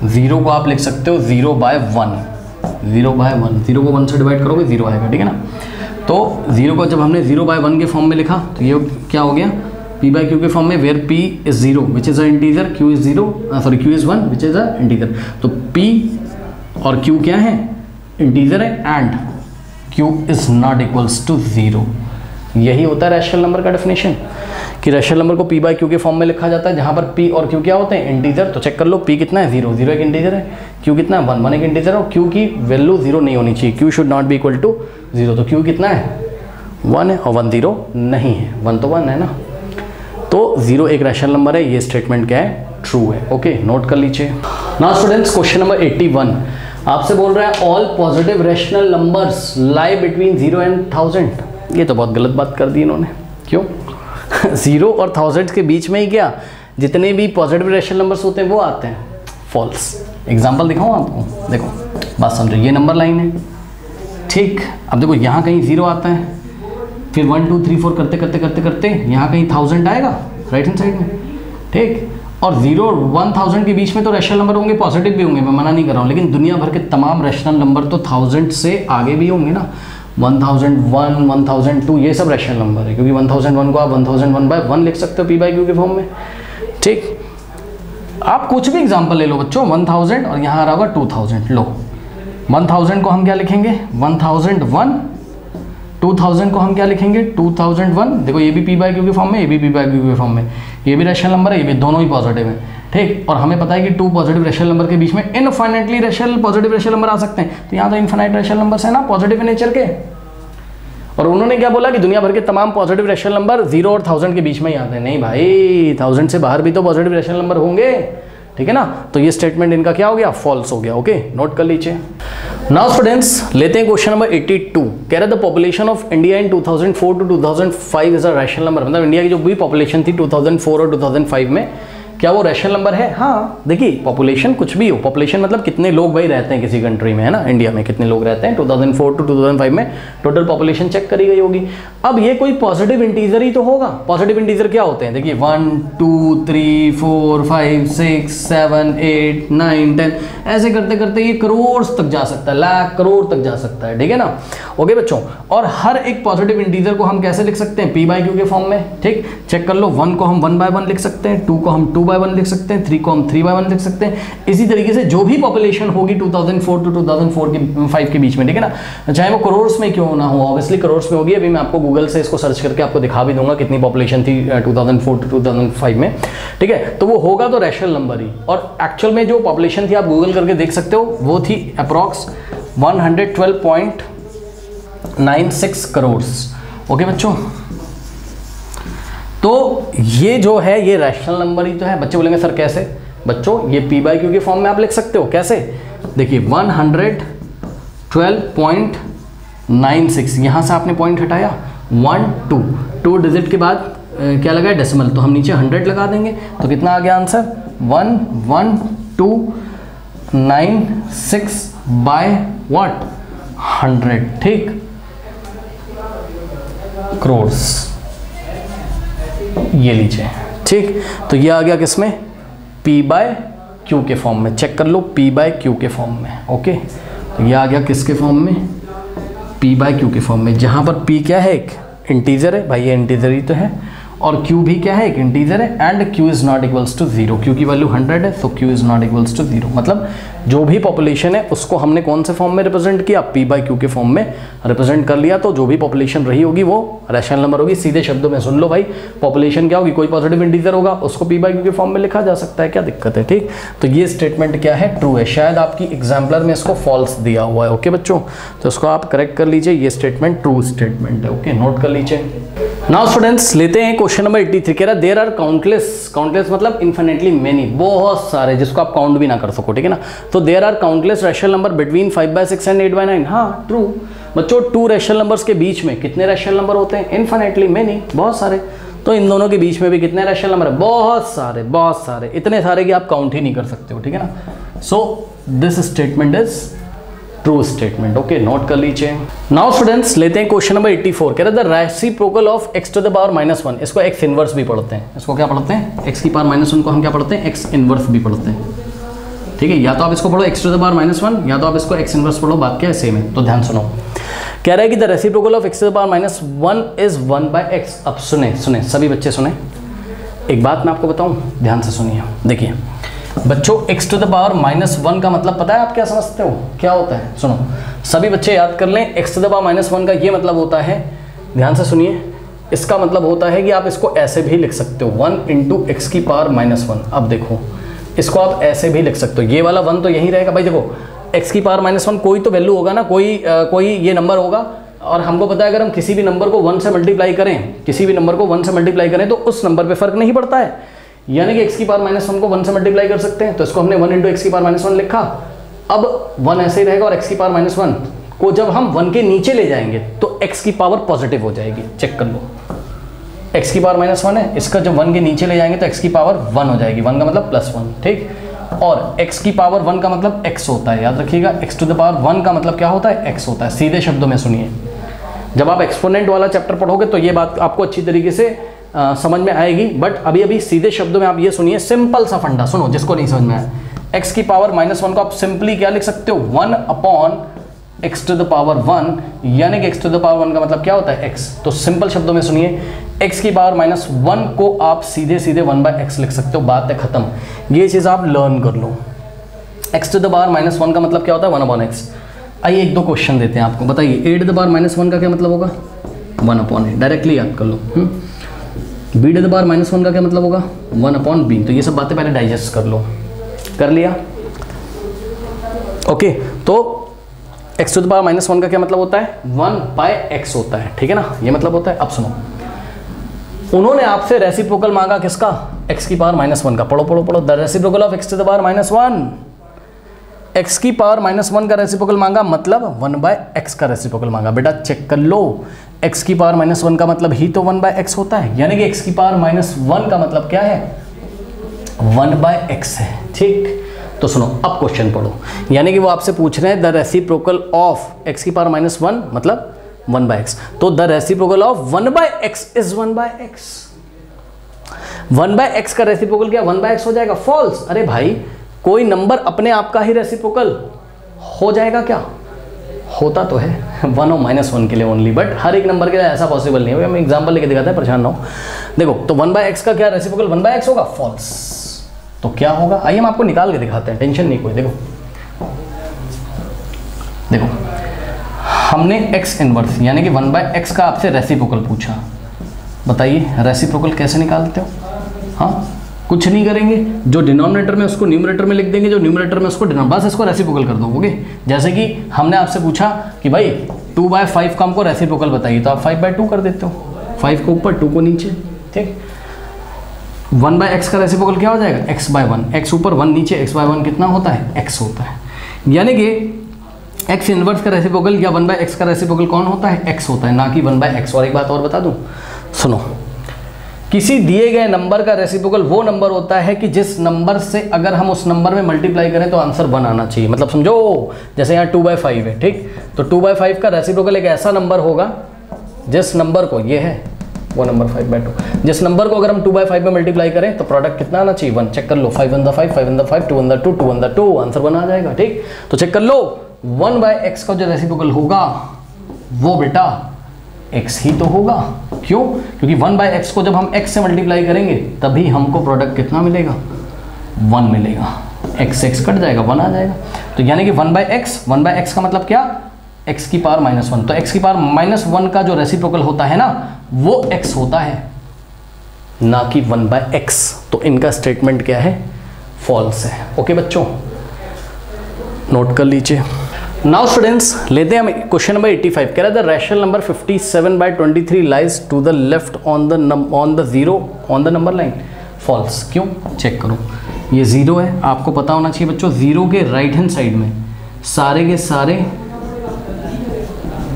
0 को आप लिख सकते हो 0/1, 0/1, 0 को 1 से डिवाइड करोगे 0 आएगा, ठीक है ना। तो 0 को जब हमने 0/1 के फॉर्म में लिखा तो ये क्या हो गया, p/q के फॉर्म में, where p is 0 which is a integer, q is 0 sorry q is 1 which is a integer. तो p और q क्या है, इंटीजर है, and q is not equals to 0, यही होता है रैशनल नंबर का डेफिनेशन, कि रैशनल नंबर को पी बाई क्यू के फॉर्म में लिखा जाता है, जहाँ पर पी और क्यू क्या होते हैं, इंटीजर। तो चेक कर लो, पी कितना है, 0, 0 एक इंटीजर है, क्यू कितना है, 1, 1 एक इंटीजर है, और क्यू की वैल्यू 0 नहीं होनी चाहिए, Q should not be equal to 0। तो क्यू कितना है, 1 है, और 1 0 नहीं है, 1 तो 1 है ना, तो 0 एक रैशनल नंबर है। ये स्टेटमेंट क्या है, ट्रू है। ओके, नोट कर लीजिए। नाउ स्टूडेंट्स, क्वेश्चन नंबर 81 आपसे बोल रहा है all positive rational numbers lie between 0 and 1000। ये तो बहुत गलत बात कर दी इन्होंने। क्यों? 0 और 1000 के बीच में ही क्या जितने भी पॉजिटिव रैशनल नंबर्स होते हैं वो आते हैं। फॉल्स। एग्जांपल दिखाऊं आपको, देखो बात समझो, ये नंबर लाइन है, ठीक। अब देखो यहाँ कहीं 0 आता है, फिर 1 2 3 4 करते करते करते करते यहाँ कहीं 1000 आएगा राइट हैंड साइड में, ठीक। और 0 और 1000 के बीच में तो रैशनल नंबर होंगे, पॉजिटिव भी होंगे, मैं मना नहीं कर रहा हूँ, लेकिन दुनिया भर के तमाम रैशनल नंबर तो 1000 से आगे भी होंगे ना। 1001, 1002 ये सब रैशनल नंबर है, क्योंकि 1001 को आप 1001/1 लिख सकते हो पी बाई क्यू के फॉर्म में, ठीक। आप कुछ भी एग्जांपल ले लो बच्चों, 1000 और यहाँ आ रहा होगा 2000। लो 1000 को हम क्या लिखेंगे, 1001, 2000 को हम क्या लिखेंगे, 2001। देखो ये भी पी बाई क्यू के फॉर्म में, ये भी पी बाई क्यू के फॉर्म में, ये भी रैशनल नंबर है, ये भी, दोनों ही पॉजिटिव है, ठीक। और हमें पता है कि 2 पॉजिटिव रैशनल नंबर के बीच में इनफाइनाइटली पॉजिटिव रैशनल नंबर आ सकते हैं, तो यहाँ तो इनफाइनाइट रैशनल नंबर्स है ना पॉजिटिव नेचर के। और उन्होंने क्या बोला कि दुनिया भर के तमाम पॉजिटिव रैशनल नंबर 0 और 1000 के बीच में ही आते हैं। नहीं भाई, 1000 से बाहर भी तो पॉजिटिव रैशनल नंबर होंगे, ठीक है ना। तो ये स्टेटमेंट इनका क्या हो गया, फॉल्स हो गया। ओके, नोट कर लीजिए। नाउ स्टूडेंट्स, लेते हैं क्वेश्चन नंबर 82। कह रहा है the population of India in 2004 to 2005 is a rational number. मतलब इंडिया की जो भी पॉपुलेशन थी 2004 और 2005 में, क्या वो रैशनल नंबर है? हाँ, देखिए पॉपुलेशन कुछ भी हो, पॉपुलेशन मतलब कितने लोग भाई रहते हैं किसी कंट्री में, है ना। इंडिया में कितने लोग रहते हैं, 2004 टू 2005 में टोटल पॉपुलेशन चेक करी गई होगी। अब ये कोई पॉजिटिव इंटीजर ही तो होगा। पॉजिटिव इंटीजर क्या होते हैं, देखिए 1 2 3 4 5 6 7 8 9 10 ऐसे करते करते ये करोड़ तक जा सकता है, लाख करोड़ तक जा सकता है, ठीक है ना। ओके बच्चों, और हर एक पॉजिटिव इंटीजर को हम कैसे लिख सकते हैं, पी बाई क्यू के फॉर्म में, ठीक। चेक कर लो, 1 को हम 1/1 लिख सकते हैं, 2 को हम 2/1 लिख सकते हैं, 3 को हम 3/1 लिख सकते हैं। इसी तरीके से जो भी पॉपुलेशन होगी 2004 टू 2005 के बीच में, ठीक है ना, चाहे वो करोड़ में क्यों ना हो, ऑब्वियसली करोड़ में होगी। अभी मैं आपको गूगल से इसको सर्च करके आपको दिखा भी दूंगा कितनी पॉपुलेशन थी 2004 टू 2005 में, ठीक है। तो वो होगा तो रैशनल नंबर ही, और एक्चुअल में जो पॉपुलेशन थी आप गूगल करके देख सकते हो, वो थी अप्रॉक्स 112.96 करोड़। ओके बच्चों, तो ये जो है ये रैशनल नंबर ही तो है। बच्चे बोलेंगे सर कैसे? बच्चों ये पी बाई क्यू के फॉर्म में आप लिख सकते हो। कैसे? देखिए 112.96, यहाँ से आपने पॉइंट हटाया, 1 2 डिजिट के बाद क्या लगा है, डेसिमल, तो हम नीचे 100 लगा देंगे, तो कितना आ गया आंसर, 11.296 बाय व्हाट, 100, ठीक, करोड़। ये लीजिए, ठीक। तो ये आ गया किसमें, P बाय क्यू के फॉर्म में। चेक कर लो, P बाय क्यू के फॉर्म में। ओके, तो ये आ गया किसके फॉर्म में, P बाय क्यू के फॉर्म में, जहां पर P क्या है, एक इंटीजर है भाई, ये इंटीजर ही तो है, और Q भी क्या है, एक इंटीजर है, and Q is not equals to 0। Q की वैल्यू 100 है, तो Q is not equals to 0। मतलब जो भी पॉपुलेशन है उसको हमने कौन से फॉर्म में रिप्रेजेंट किया, P बाई क्यू के फॉर्म में रिप्रेजेंट कर लिया, तो जो भी पॉपुलेशन रही होगी वो रैशनल नंबर होगी। सीधे शब्दों में सुन लो भाई, पॉपुलेशन क्या होगी, कोई पॉजिटिव इंटीजर होगा, उसको P बाई क्यू के फॉर्म में लिखा जा सकता है, क्या दिक्कत है, ठीक। तो ये स्टेटमेंट क्या है, ट्रू है। शायद आपकी एग्जाम्पलर में इसको फॉल्स दिया हुआ है। ओके बच्चों, तो इसको आप करेक्ट कर लीजिए, ये स्टेटमेंट ट्रू स्टेटमेंट है। ओके, नोट कर लीजिए। नाउ स्टूडेंट्स, लेते हैं क्वेश्चन नंबर 83। कह रहा है देयर आर काउंटलेस, काउंटलेस मतलब इन्फिनिटली मेनी, बहुत सारे, जिसको आप काउंट भी ना कर सको, ठीक है ना। तो there are countless rational number between 5/6 and 8/9। हाँ, ट्रू बच्चों, 2 रैशनल नंबर्स के बीच में कितने रैशनल नंबर होते हैं, इन्फिनिटली मेनी, बहुत सारे। तो इन दोनों के बीच में भी कितने रैशनल नंबर है, बहुत सारे, बहुत सारे, इतने सारे कि आप काउंट ही नहीं कर सकते हो, ठीक है ना। So this statement is true statement. Okay, note कर लीजिए। नाउ स्टूडेंट्स, लेते हैं क्वेश्चन नंबर 84। कह रहा है the reciprocal of x to the power -1, इसको x इनवर्स भी पढ़ते हैं। इसको क्या पढ़ते हैं, x की पावर -1 को हम क्या पढ़ते हैं, x इनवर्स भी पढ़ते हैं, ठीक है। या तो आप इसको पढ़ो x टू द पावर -1, या तो आप इसको x इनवर्स पढ़ो, बात क्या है, सेम है। तो ध्यान सुनो, कह रहा है कि the reciprocal of x to the power -1 is 1/x। अब सुने सभी बच्चे सुने, एक बात मैं आपको बताऊं, ध्यान से सुनिए। देखिए बच्चों, x टू द पावर -1 का मतलब पता है आप क्या समझते हो, क्या होता है? सुनो, सभी बच्चे याद कर लें, x टू द पावर -1 का ये मतलब होता है, ध्यान से सुनिए, इसका मतलब होता है कि आप इसको ऐसे भी लिख सकते हो 1 इंटू एक्स की पावर -1। अब देखो इसको आप ऐसे भी लिख सकते हो, ये वाला 1 तो यही रहेगा भाई। देखो एक्स की पावर -1 कोई तो वैल्यू होगा ना, कोई ये नंबर होगा, और हमको पता है अगर हम किसी भी नंबर को 1 से मल्टीप्लाई करें, किसी भी नंबर को 1 से मल्टीप्लाई करें तो उस नंबर पे फर्क नहीं पड़ता है, यानी कि एक्स की पावर -1 को 1 से मल्टीप्लाई कर सकते हैं। तो इसको हमने 1 इंटू एक्स की पावर -1 लिखा। अब 1 ऐसे ही रहेगा और एक्स की पावर -1 को जब हम 1 के नीचे ले जाएंगे तो एक्स की पावर पॉजिटिव हो जाएगी। चेक कर लो, एक्स की पावर -1 है, इसका जब 1 के नीचे ले जाएंगे तो एक्स की पावर 1 हो जाएगी। 1 का मतलब +1, ठीक। और x की पावर 1 का मतलब x होता है, याद रखिएगा। x टू द पावर 1 का मतलब क्या होता है? x होता है। सीधे शब्दों में सुनिए, जब आप एक्सपोनेंट वाला चैप्टर पढ़ोगे तो ये बात आपको अच्छी तरीके से समझ में आएगी, बट अभी अभी सीधे शब्दों में आप ये सुनिए, सिंपल सा फंडा सुनो जिसको नहीं समझ में आया। x की पावर -1 को आप सिंपली क्या लिख सकते हो? 1 upon x to the power 1, यानी कि x टू द पावर 1 का मतलब क्या होता है? x। तो सिंपल शब्दों में सुनिए, x की पावर -1 को आप सीधे सीधे 1/x लिख सकते हो, बात है खत्म। ये चीज़ आप लर्न कर लो। x टू द पावर -1 का मतलब क्या होता है? 1/x। आइए एक दो क्वेश्चन देते हैं आपको, बताइए 8 टू द पावर -1 का क्या मतलब होगा? 1/8, डायरेक्टली याद कर लो। b टू द पावर -1 का क्या मतलब होगा? 1/b। तो ये सब बातें पहले डाइजेस्ट कर लो। कर लिया? ओके, तो x टू द पावर -1 का क्या मतलब होता है? 1/x होता है, ठीक है ना, ये मतलब होता है। अब सुनो, उन्होंने आपसे रेसिप्रोकल मांगा किसका? x की पावर -1 का। पढ़ो पढ़ो पढ़ो, the reciprocal of x to the power -1। x की पावर -1 का रेसिप्रोकल मांगा, मतलब 1/x का रेसिप्रोकल मांगा। बेटा चेक कर लो, x की पावर -1 का मतलब ही तो 1/x होता है, यानी कि x की पावर -1 का मतलब क्या है? 1/x है, ठीक। तो सुनो, अब क्वेश्चन पढ़ो, यानी कि वो आपसे पूछ रहे हैं द रेसिप्रोकल ऑफ x की पावर -1 मतलब 1/x। तो the reciprocal of 1/x is 1/x। 1/x का रेसिप्रोकल क्या 1/x हो जाएगा? फॉल्स। अरे भाई, कोई नंबर अपने आप का ही रेसिप्रोकल हो जाएगा क्या? होता तो है 1 और -1 के लिए ओनली, बट हर एक नंबर के लिए ऐसा पॉसिबल नहीं है। हम एग्जांपल लेके दिखाते हैं, परेशान ना हो। देखो, तो 1/x का क्या रेसिप्रोकल 1/x होगा? फॉल्स। तो क्या होगा? आइए हम आपको निकाल के दिखाते हैं, टेंशन नहीं कोई। देखो देखो, हमने x इनवर्स यानी कि 1/x का आपसे रेसिप्रोकल पूछा। बताइए रेसिप्रोकल कैसे निकालते हो? हाँ, कुछ नहीं करेंगे, जो डिनोमिनेटर में उसको न्यूमरेटर में लिख देंगे, जो न्यूमरेटर में उसको डिनोमिनेटर, बस इसको रेसिप्रोकल कर दोगे। जैसे कि हमने आपसे पूछा कि भाई 2/5 का हमको रेसिप्रोकल बताइए, तो आप 5/2 कर देते हो, 5 को ऊपर 2 को नीचे, ठीक। 1/x का रेसिप्रोकल क्या हो जाएगा? x/1, x ऊपर 1 नीचे, x/1 कितना होता है? x होता है। यानी कि x इनवर्स का रेसिप्रोकल या 1/x का रेसिप्रोकल कौन होता है? x होता है, ना कि 1/x। और एक बात और बता दूं, सुनो, किसी दिए गए नंबर का रेसिप्रोकल वो नंबर होता है कि जिस नंबर से अगर हम उस नंबर में मल्टीप्लाई करें तो आंसर 1 आना चाहिए। मतलब समझो, जैसे यहाँ 2/5 है, ठीक, तो 2/5 का रेसिप्रोकल एक ऐसा नंबर होगा जिस नंबर को, ये है वो नंबर 5/2, जिस नंबर को अगर हम 2/5 में मल्टीप्लाई करें तो प्रोडक्ट कितना आना चाहिए? 1। चेक कर लो, 5 1 5, 5 1 5, 2 1 2, 2 1 2, आंसर 1 आ जाएगा, ठीक। तो चेक कर लो, 1/x का जो रेसिप्रोकल होगा वो बेटा x ही तो होगा। क्यों? क्योंकि 1/x को जब हम x से मल्टीप्लाई करेंगे तभी हमको प्रोडक्ट कितना मिलेगा? 1 मिलेगा। x से x कट जाएगा, 1 आ जाएगा। तो यानी कि 1/x का मतलब क्या? x की पावर -1। तो x की पावर -1 का जो रेसिप्रोकल होता है ना, वो x होता है, ना कि 1/x। तो इनका स्टेटमेंट क्या है? फॉल्स है। ओके बच्चों, नोट कर लीजिए। नाउ स्टूडेंट्स, लेते हैं हम क्वेश्चन नंबर 85। कह रहा है the rational number 57/23 lies to the left on the 0 on the number line. False. क्यों? चेक करो, ये 0 है, आपको पता होना चाहिए बच्चों, 0 के राइट हैंड साइड में सारे के सारे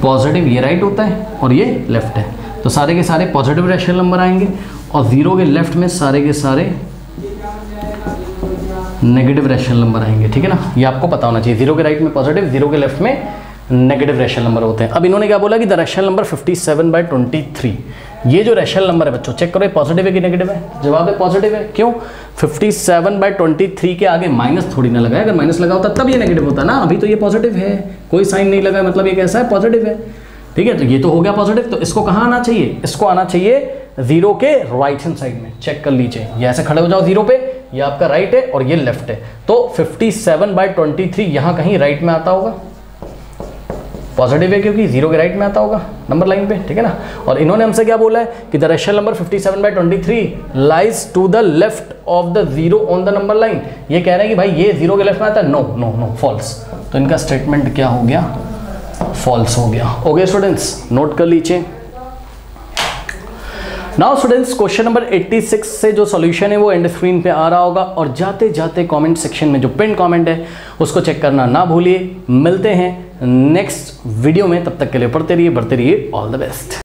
पॉजिटिव, ये राइट होता है और ये लेफ्ट है, तो सारे के सारे पॉजिटिव रैशनल नंबर आएंगे, और 0 के लेफ्ट में सारे के सारे नेगेटिव रैशनल नंबर आएंगे, ठीक है ना। ये आपको पता होना चाहिए, 0 के राइट में पॉजिटिव, 0 के लेफ्ट में नेगेटिव रैशनल नंबर होते हैं। अब इन्होंने क्या बोला कि द रैशनल नंबर 57/23, ये जो रैशनल नंबर है बच्चों, चेक करो ये पॉजिटिव है कि नेगेटिव है? जवाब है पॉजिटिव है। क्यों? 57/23 के आगे माइनस थोड़ी ना लगा है, अगर माइनस लगा होता तब ये नेगेटिव होता ना, अभी तो ये पॉजिटिव है, कोई साइन नहीं लगा, मतलब ये कैसा है? पॉजिटिव है, ठीक है। तो ये तो हो गया पॉजिटिव, तो इसको कहाँ आना चाहिए? इसको आना चाहिए 0 के राइट हैंड साइड में। चेक कर लीजिए, ये ऐसे खड़े हो जाओ 0 पे, ये आपका राइट है और ये लेफ्ट है, तो 57/23 यहाँ कहीं राइट में आता होगा, पॉजिटिव है क्योंकि 0 के राइट में आता होगा नंबर लाइन पे, ठीक है ना। और इन्होंने हमसे क्या बोला है कि the rational number 57/23 lies to the left of the 0 on the number line. ये कह रहे हैं कि भाई ये 0 के लेफ्ट में आता है, नो नो नो फॉल्स। तो इनका स्टेटमेंट क्या हो गया, फॉल्स हो गया। ओके स्टूडेंट्स, नोट कर लीजिए। नाउ स्टूडेंट्स, क्वेश्चन नंबर 86 से जो सॉल्यूशन है वो एंड स्क्रीन पे आ रहा होगा, और जाते जाते कमेंट सेक्शन में जो पिन कमेंट है उसको चेक करना ना भूलिए। मिलते हैं नेक्स्ट वीडियो में, तब तक के लिए पढ़ते रहिए, बढ़ते रहिए। All the best.